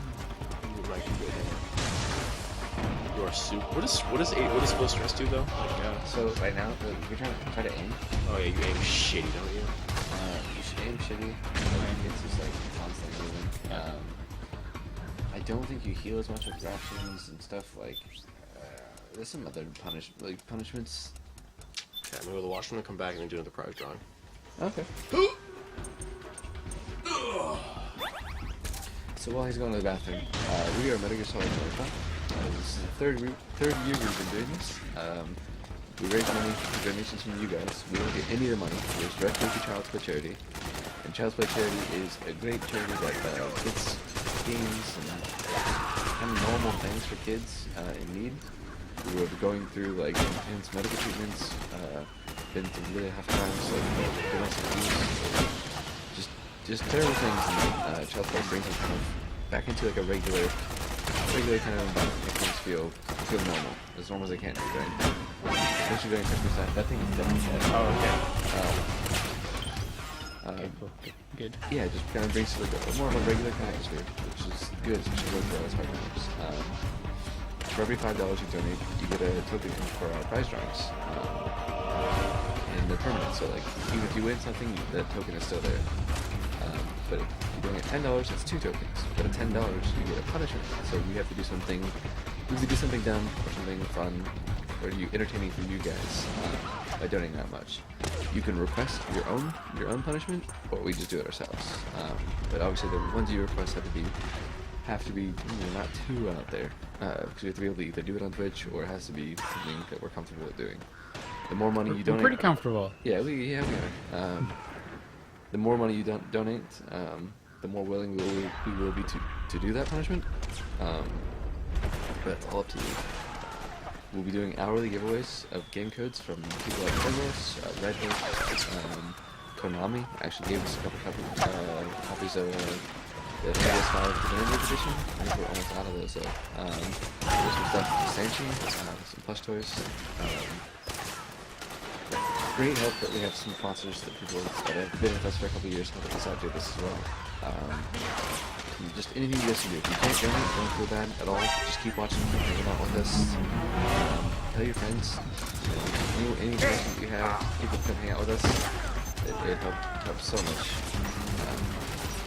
B: You are super. What does full stress do though?
H: So right now, you're trying to try to aim.
B: Oh yeah, you aim shitty, don't you?
H: You should aim shitty. Like, it's just like constantly moving. I don't think you heal as much with rations and stuff. Like, there's some other punishments.
B: Okay, I'm gonna go to the washroom and come back and then do another prize drawing.
H: Okay. So while he's going to the bathroom, we are Metal Gear Solid 5. This is the third year we've been doing this. We raise money for donations from you guys. We don't get any of the money. It goes directly to Child's Play Charity. And Child's Play Charity is a great charity that gets games and kind of normal things for kids in need who are going through like intense medical treatments, been through really tough times like domestic abuse, just terrible things. And Child's Play brings them kind of back into like a regular kind of environment, make things feel normal, as normal as they can, right? Especially during Christmas time. That thing is definitely dead.
L: Oh, okay.
H: Okay,
L: cool. Good.
H: Yeah, it just kind of brings like a more of a regular kind of atmosphere, which is good, especially for us partners. For every $5 you donate, you get a token for our prize drawings in the tournament. So like, even if you win something, that token is still there. But if you donate $10, that's 2 tokens. But at $10, you get a punishment. So you have to do something, either do something dumb or something fun, or entertaining for you guys by donating that much. You can request your own punishment, or we just do it ourselves. But obviously, the ones you request have to be not too out there, because we have to be able to either do it on Twitch or it has to be something that we're comfortable with doing. The more money you donate,
L: We're pretty comfortable.
H: Yeah, we are. The more money you donate, the more willing we will be to do that punishment. But it's all up to you. We'll be doing hourly giveaways of game codes from people like Patriots, Red Hook, Konami. Actually gave us a couple copies of the PS5 Definitive Edition. I think we're almost out of those though. There's some stuff for Sanchi, some plush toys. Great help that we have some sponsors that people that have been with us for a couple of years help us out do this as well. Just anything you guys can do. If you can't donate, don't feel bad at all. Just keep watching, keep hanging out with us. Tell your friends. Any information that you have, people come hang out with us. It helps so much.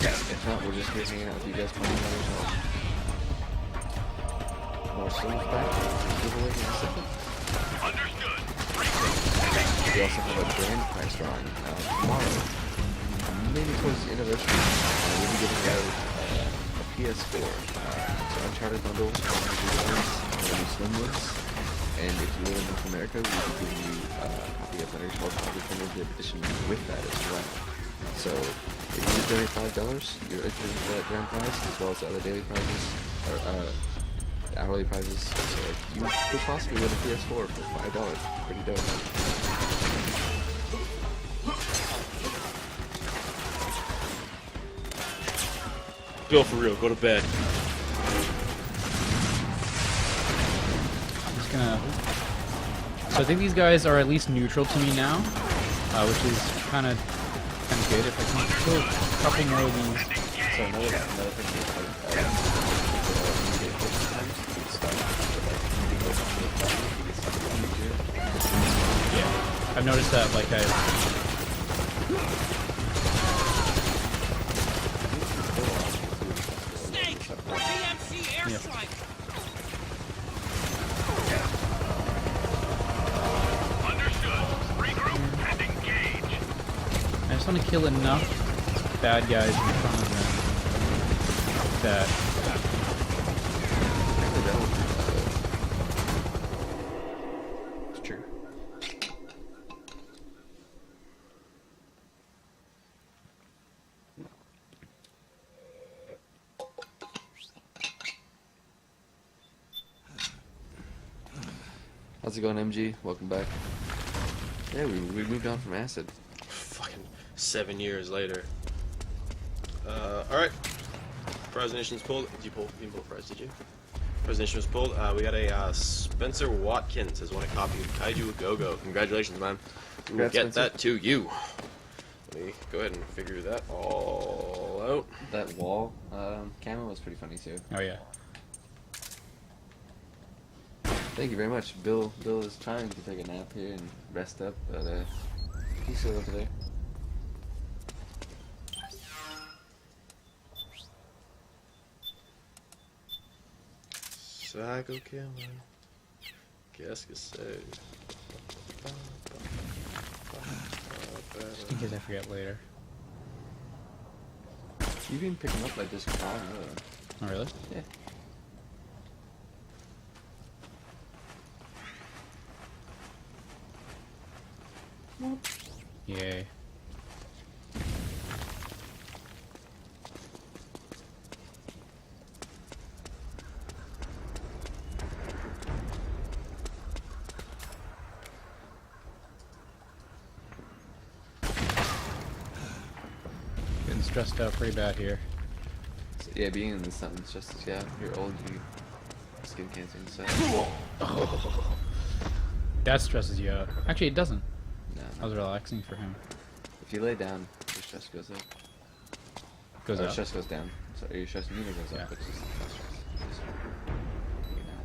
H: If not, we'll just be hanging out with you guys playing by yourself. More souls back. Giveaway in a second. Understood. We also have a grand prize drawing tomorrow. Maybe towards the anniversary. We'll be giving out a PS4. So Uncharted bundle, new Slimwoods. And if you live in North America, we will be giving you a copy of Leonard Schwab's Definitive Edition with that as well. So if you donate $5, you're entered into that grand prize as well as the other daily prizes or hourly prizes. So you could possibly win a PS4 for $5. Pretty dope.
B: Bill, for real, go to bed.
L: I'm just gonna. So I think these guys are at least neutral to me now, which is kind of good. If I can kill a couple more of these.
H: So another thing is
L: Yeah, I've noticed that. Like I.
I: Airstrike.
L: Understood. Regroup and engage. I just want to kill enough bad guys in front of them that.
H: It's true. How's it going, MG? Welcome back. Yeah, we moved on from acid.
B: Fucking 7 years later. Alright. Prize Nation's pulled. You didn't pull the prize, did you? Prize Nation was pulled. We got a Spencer Watkins has won a copy of Kaiju A Go-Go. Congratulations, man. We will get that to you. Let me go ahead and figure that all out.
H: That wall camo was pretty funny too.
L: Oh yeah.
H: Thank you very much. Bill is trying to take a nap here and rest up, but he's still over there.
B: Psycho killer. Qu'est-ce que c'est?
L: Just in case I forget later.
H: You can pick him up by just calling.
L: Oh really?
H: Yeah.
L: Yay. Getting stressed out pretty bad here.
H: So, yeah, being in the sun, it's just, yeah, you're old, you skin cancer and stuff.
L: Oh. That stresses you out. Actually, it doesn't.
H: No.
L: That was relaxing for him.
H: If you lay down, your stress goes up.
L: Goes
H: Your
L: up?
H: stress goes down. Sorry, your stress neither goes up, but just less stress. Just, you know,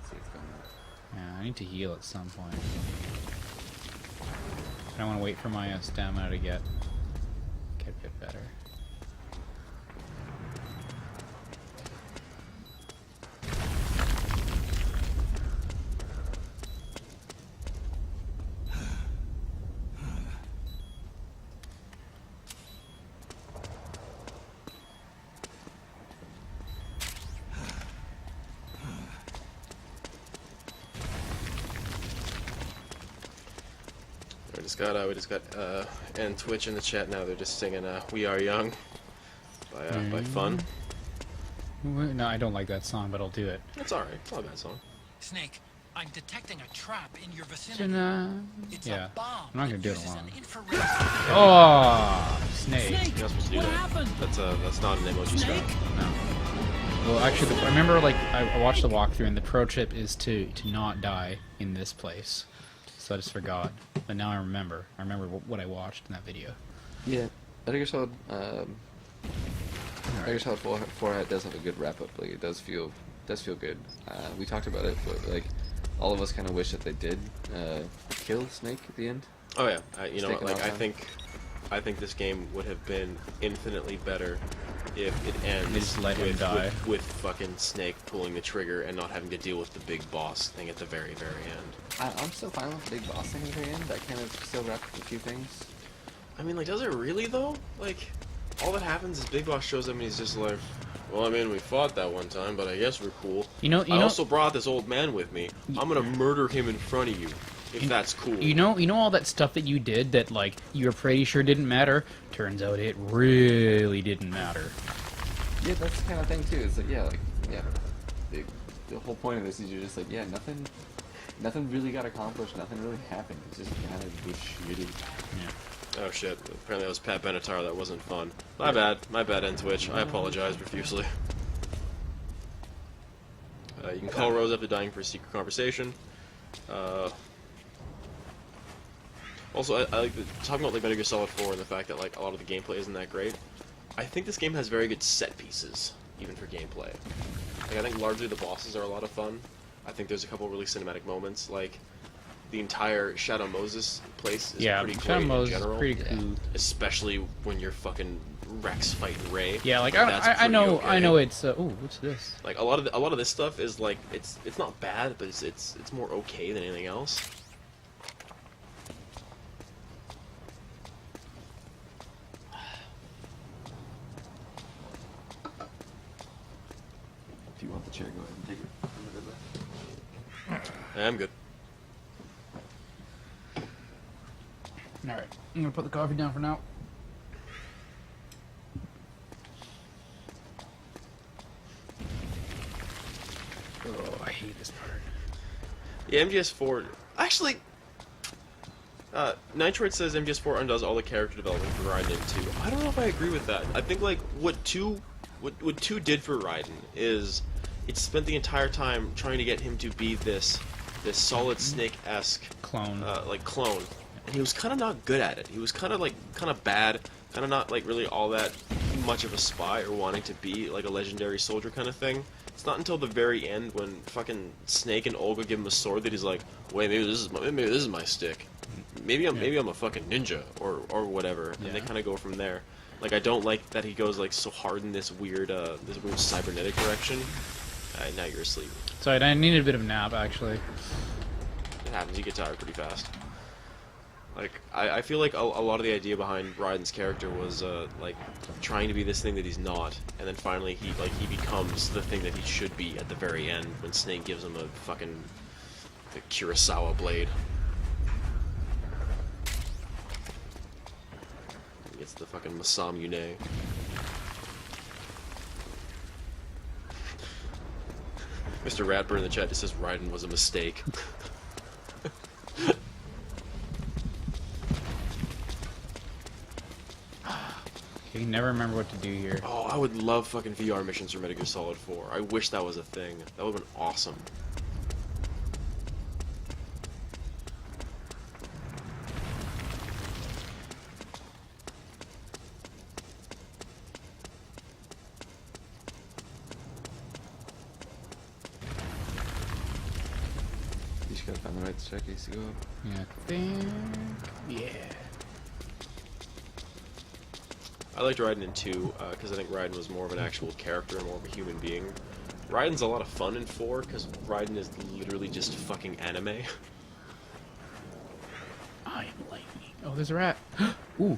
H: see it's going up.
L: Yeah, I need to heal at some point. I want to wait for my stamina to get a bit better.
B: We just got and Twitch in the chat now. They're just singing "We Are Young" by Fun.
L: No, I don't like that song, but I'll do it.
B: It's alright. It's not a bad song.
I: Snake, I'm detecting a trap in your vicinity. It's
L: Yeah,
I: a bomb.
L: I'm not gonna do it
I: Uses
L: alone.
I: an infrared.
L: Oh, Snake.
I: Snake,
B: You're not supposed to do
I: what
B: that.
I: happened?
B: That's not an emoji style.
L: No. Well, actually, I remember like I watched the walkthrough, and the pro tip is to not die in this place. So I just forgot, but now I remember. I remember what I watched in that video.
H: Yeah, Metal Gear Solid, Metal Gear Solid 4 does have a good wrap up. Like, it does feel good. We talked about it, but like all of us kind of wish that they did kill Snake at the end.
B: Oh yeah, you know,
H: Snake
B: like
H: and
B: I think this game would have been infinitely better if it ends
L: They just let him die.
B: with fucking Snake pulling the trigger and not having to deal with the big boss thing at the very, very end.
H: I'm still fine with the big boss thing at the very end. That kind of still wrapped up a few things.
B: I mean, like, does it really though? Like, all that happens is Big Boss shows up and he's just like, well, I mean, we fought that one time, but I guess we're cool. I also brought this old man with me. I'm gonna murder him in front of you, if that's cool.
L: You know all that stuff that you did that like you were pretty sure didn't matter. Turns out it really didn't matter.
H: Yeah, that's the kind of thing too. It's like, yeah, the whole point of this is you're just like, yeah, nothing really got accomplished. Nothing really happened. It just kind of was shitty.
L: Yeah.
B: Oh shit, apparently that was Pat Benatar, that wasn't fun. My bad, on Twitch. I apologize profusely. You can call Rose up to dying for a secret conversation. Also, I like talking about like Metal Gear Solid 4 and the fact that like a lot of the gameplay isn't that great. I think this game has very good set pieces, even for gameplay. Like, I think largely the bosses are a lot of fun. I think there's a couple really cinematic moments, like the entire Shadow Moses place is pretty
L: Shadow
B: great
L: Moses
B: in general.
L: is pretty cool.
B: Especially when you're fucking Rex fighting Ray.
L: Yeah, like
B: That's
L: I know
B: pretty okay.
L: I know it's ooh, what's this?
B: Like a lot of this stuff is like it's not bad, but it's more okay than anything else.
H: If you want the chair, go ahead and take it.
B: Yeah, I'm good.
L: Alright, I'm gonna put the coffee down for now. Oh, I hate this part.
B: Yeah, MGS4. Actually, Nitroid says MGS4 undoes all the character development for Raiden in 2. I don't know if I agree with that. I think like what 2 did for Raiden is it spent the entire time trying to get him to be this Solid Snake-esque
L: clone,
B: clone, and he was kind of not good at it. He was kind of bad, kind of not like really all that much of a spy or wanting to be like a legendary soldier kind of thing. It's not until the very end when fucking Snake and Olga give him a sword that he's like, wait, maybe this is my stick. Maybe I'm a fucking ninja or whatever. And they kind of go from there. Like, I don't like that he goes like so hard in this weird cybernetic direction. Now you're asleep.
L: Sorry, I needed a bit of a nap actually.
B: It happens. You get tired pretty fast. Like, I feel like a lot of the idea behind Raiden's character was like trying to be this thing that he's not, and then finally he becomes the thing that he should be at the very end when Snake gives him a fucking the Kurosawa blade. It's the fucking Masam Yune. Mr. Ratburn in the chat just says Raiden was a mistake.
L: You can never remember what to do here.
B: Oh, I would love fucking VR missions for Metal Gear Solid 4. I wish that was a thing. That would have been awesome.
H: You just gotta find the right staircase to go up.
L: Yeah, I think... Yeah.
B: I liked Raiden in 2, because I think Raiden was more of an actual character, more of a human being. Raiden's a lot of fun in 4, because Raiden is literally just fucking anime.
L: I am lightning. Oh, there's a rat. Ooh.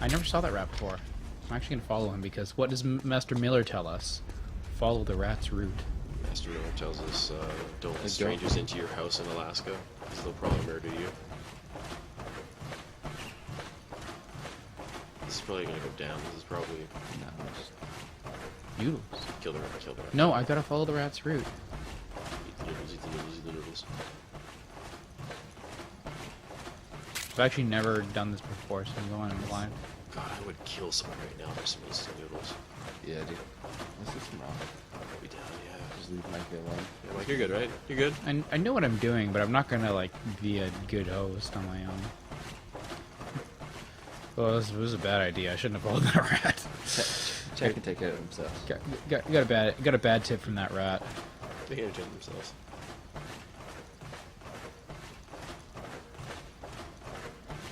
L: I never saw that rat before. I'm actually gonna follow him because what does Master Miller tell us? Follow the rat's route.
B: Master Miller tells us, don't let strangers into your house in Alaska, because they'll probably murder you. This is probably gonna go down. This is probably...
L: No, just... Noodles.
B: Kill the rat, kill the rat.
L: No, I gotta follow the rat's route.
B: Eat the noodles, eat the noodles, eat the noodles.
L: I've actually never done this before, so I'm going in blind.
B: God, I would kill someone right now for some instant noodles.
H: Yeah, dude. Let's do some ramen.
B: I'd be down, yeah.
H: Just leave Mike alone.
B: Yeah, Mike, you're good, right? You're good?
L: I know what I'm doing, but I'm not gonna, like, be a good host on my own. Well, it was a bad idea. I shouldn't have followed that rat.
H: Check can take care of himself.
L: Got a bad tip from that rat.
B: They can't change themselves.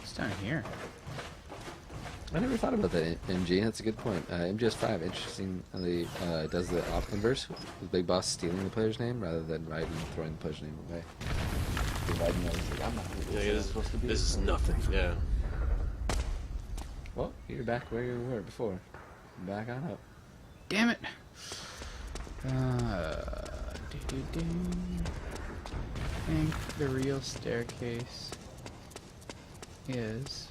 L: What's down here?
H: I never thought about that, MG. That's a good point. MGS5, interestingly, does the op inverse, with Big Boss stealing the player's name rather than Raiden throwing the player's name away. Raiden knows, like, I'm not who
B: Yeah,
H: this is supposed to be.
B: this is nothing, yeah.
H: Well, you're back where you were before. Back on up.
L: Damn it! I think the real staircase is...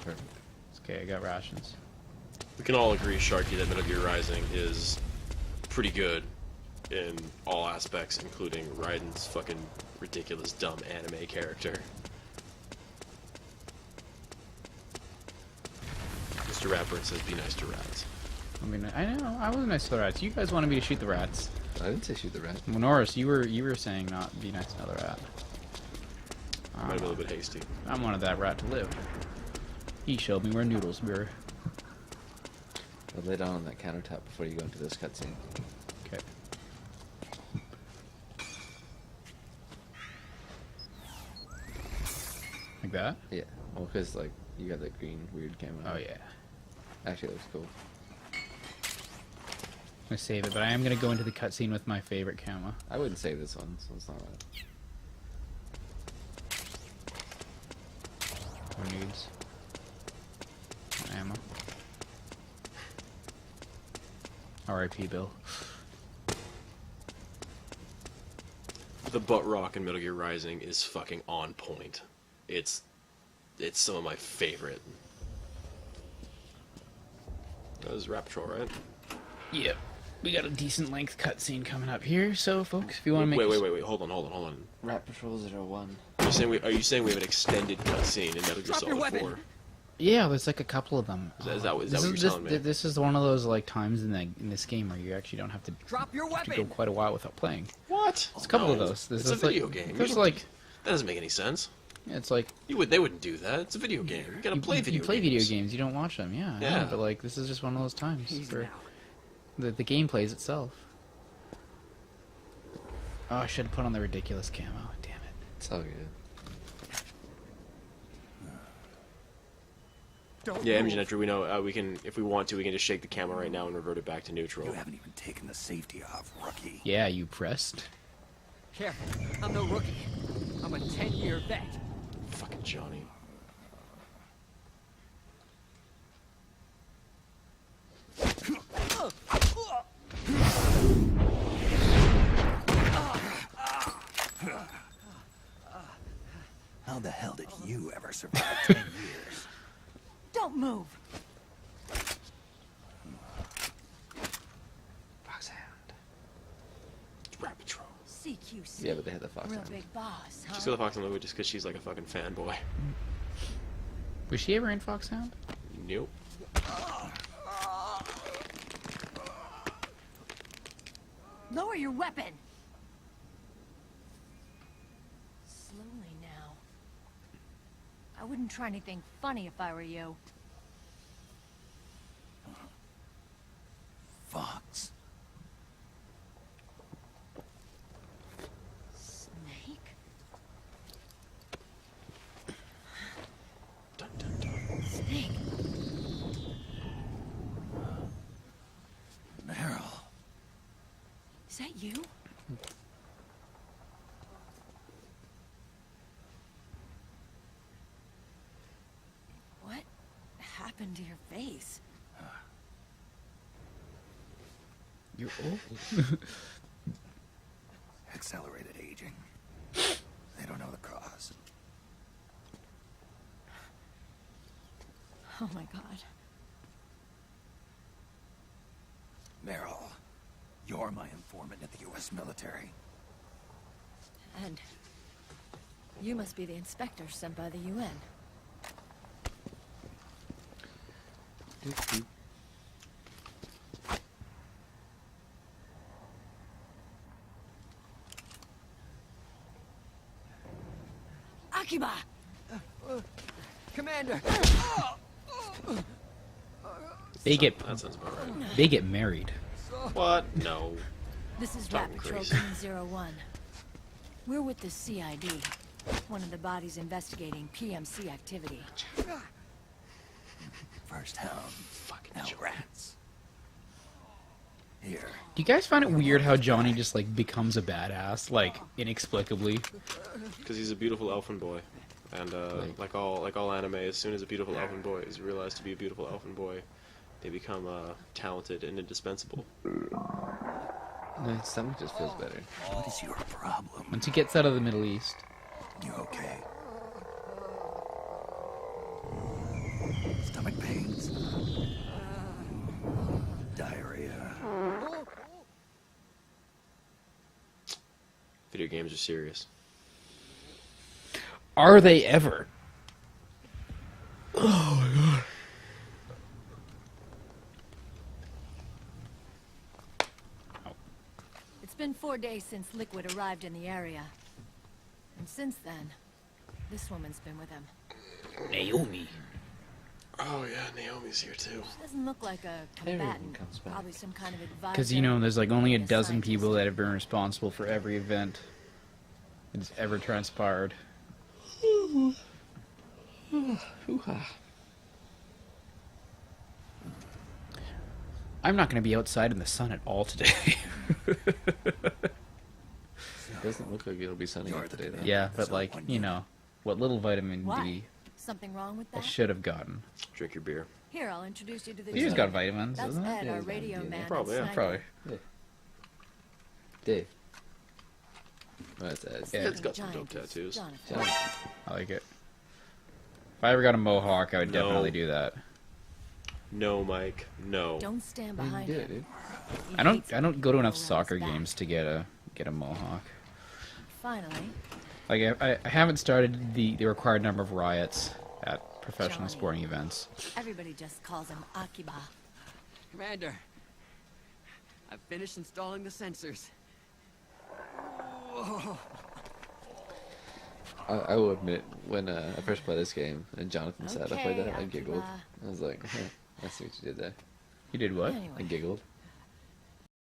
H: Perfect.
L: It's okay, I got rations.
B: We can all agree, Sharky, that Metal Gear Rising is pretty good in all aspects, including Raiden's fucking ridiculous, dumb anime character. Mr. Rapper says, be nice to rats.
L: I mean, I know, I wasn't nice to the rats. You guys wanted me to shoot the rats.
H: I didn't say shoot the rat.
L: Well, Norris, you were saying not be nice to another rat.
B: Might have been a little bit hasty.
L: I wanted that rat to live. He showed me where noodles were.
H: I'll lay down on that countertop before you go into this cutscene.
L: Okay. Like that?
H: Yeah. Well, because, like, you got that green weird camera.
L: Oh, yeah.
H: Actually, it looks cool.
L: I'm gonna save it, but I am gonna go into the cutscene with my favorite camera.
H: I wouldn't save this one, so it's not right.
L: More nudes. More ammo. R.I.P. Bill.
B: The butt rock in Metal Gear Rising is fucking on point. It's some of my favorite. That was Rap Patrol, right?
L: Yep. We got a decent length cutscene coming up here, so folks, if you want to make
B: Wait, hold on.
H: Rat Patrol 01.
B: Are you saying we have an extended cutscene in Metal Gear Solid 4?
L: Yeah, there's like a couple of them.
B: Is that what you're telling me?
L: This is one of those like times in this game where you actually don't have to
I: Drop your
L: have to
I: weapon.
L: go quite a while without playing.
B: What?
L: It's a couple of
B: No.
L: those.
B: It's a video game.
L: There's like
B: That doesn't make any sense.
L: it's like
B: They wouldn't do that. It's a video game. You gotta play video games.
L: You play video games. You don't watch them. Yeah. I
B: Yeah.
L: know, but like this is just one of those times for the game plays itself. Oh, I should have put on the ridiculous camo. Damn it.
H: It's all good.
B: Yeah, MG Netru, we know we can, if we want to, we can just shake the camera right now and revert it back to neutral.
K: You haven't even taken the safety off, rookie.
L: Yeah, you pressed.
I: Careful, I'm no rookie. I'm a 10-year vet.
B: Fucking Johnny.
K: that you ever survived 10 years.
E: Don't move.
H: Foxhound.
J: Rat Patrol.
E: CQC.
H: Yeah, but they had the
E: Real
H: Foxhound.
E: big boss, huh?
B: She's got the Fox in the movie just because she's like a fucking fanboy.
L: Was she ever in Foxhound?
B: Nope.
E: Lower your weapon. Slowly now. I wouldn't try anything funny if I were you.
K: Fox.
E: Snake?
B: Dun, dun, dun.
E: Snake?
K: Meryl.
E: Is that you? What happened to your face?
L: You're old.
K: Accelerated aging. They don't know the cause.
E: Oh my god.
K: Meryl, you're my informant at the U.S. military.
E: And you must be the inspector sent by the UN. Akiba!
K: Commander!
L: They get
B: That sounds about right.
L: they get married.
B: What? No.
E: This is
B: Talking
E: Rat Patrol
B: crazy.
E: Team 01. We're with the CID, one of the bodies investigating PMC activity.
K: First hound, now rats. Here.
L: Do you guys find it weird how Johnny just like becomes a badass, like inexplicably?
B: Because he's a beautiful elfin boy, and like all anime, as soon as a beautiful elfin boy is realized to be a beautiful elfin boy, they become talented and indispensable.
H: My stomach just feels better.
K: What is your problem?
L: Once he gets out of the Middle East.
K: You okay? Stomach pains? Diarrhea?
B: Video games are serious.
L: Are they ever? Oh my god.
E: It's been 4 days since Liquid arrived in the area. And since then, this woman's been with him.
L: Naomi.
B: Oh yeah, Naomi's here too.
E: She doesn't look like a
H: Everyone
E: combatant.
H: comes back.
E: Probably some kind of advisor.
L: Because, you know, there's like only a
E: maybe
L: dozen
E: scientist.
L: people that have been responsible for every event that's ever transpired.
H: Hoo-ha.
L: I'm not going to be outside in the sun at all today.
H: It doesn't look like it'll be sunny out today, though.
L: Yeah, but like, you know, what little vitamin
E: What?
L: D
E: Something wrong with
L: I
E: that?
L: should have gotten.
B: Drink your beer.
E: Here, I'll introduce you to the
L: He's
E: team.
L: got vitamins,
E: That's
L: doesn't it?
E: Ed,
H: Yeah,
E: our
H: he's got
E: radio
H: DNA.
E: man.
B: Probably,
E: and
B: yeah,
E: sniper.
L: Probably.
H: Dave. Oh, that's Ed.
L: Yeah.
B: Ed's got some dope
E: Giant is
B: tattoos.
E: Jonathan.
L: I like it. If I ever got a mohawk, I would
B: No.
L: definitely do that.
B: No, Mike. No.
E: Don't stand
H: You
E: behind
H: did it,
E: him.
H: dude.
E: He
L: I don't
E: hates
L: go to
E: people
L: enough
E: around
L: soccer
E: his back.
L: games to get a mohawk.
E: Finally,
L: Like I haven't started the required number of riots at professional
E: Johnny.
L: sporting events.
E: everybody just calls him Akiba.
M: Commander, I've finished installing the sensors. Whoa.
H: I will admit, when I first played this game and Jonathan said I played that, I
E: Okay,
H: giggled.
E: Akiba.
H: I was like, huh, I see what you did there.
L: You did what?
E: Anyway,
H: I giggled.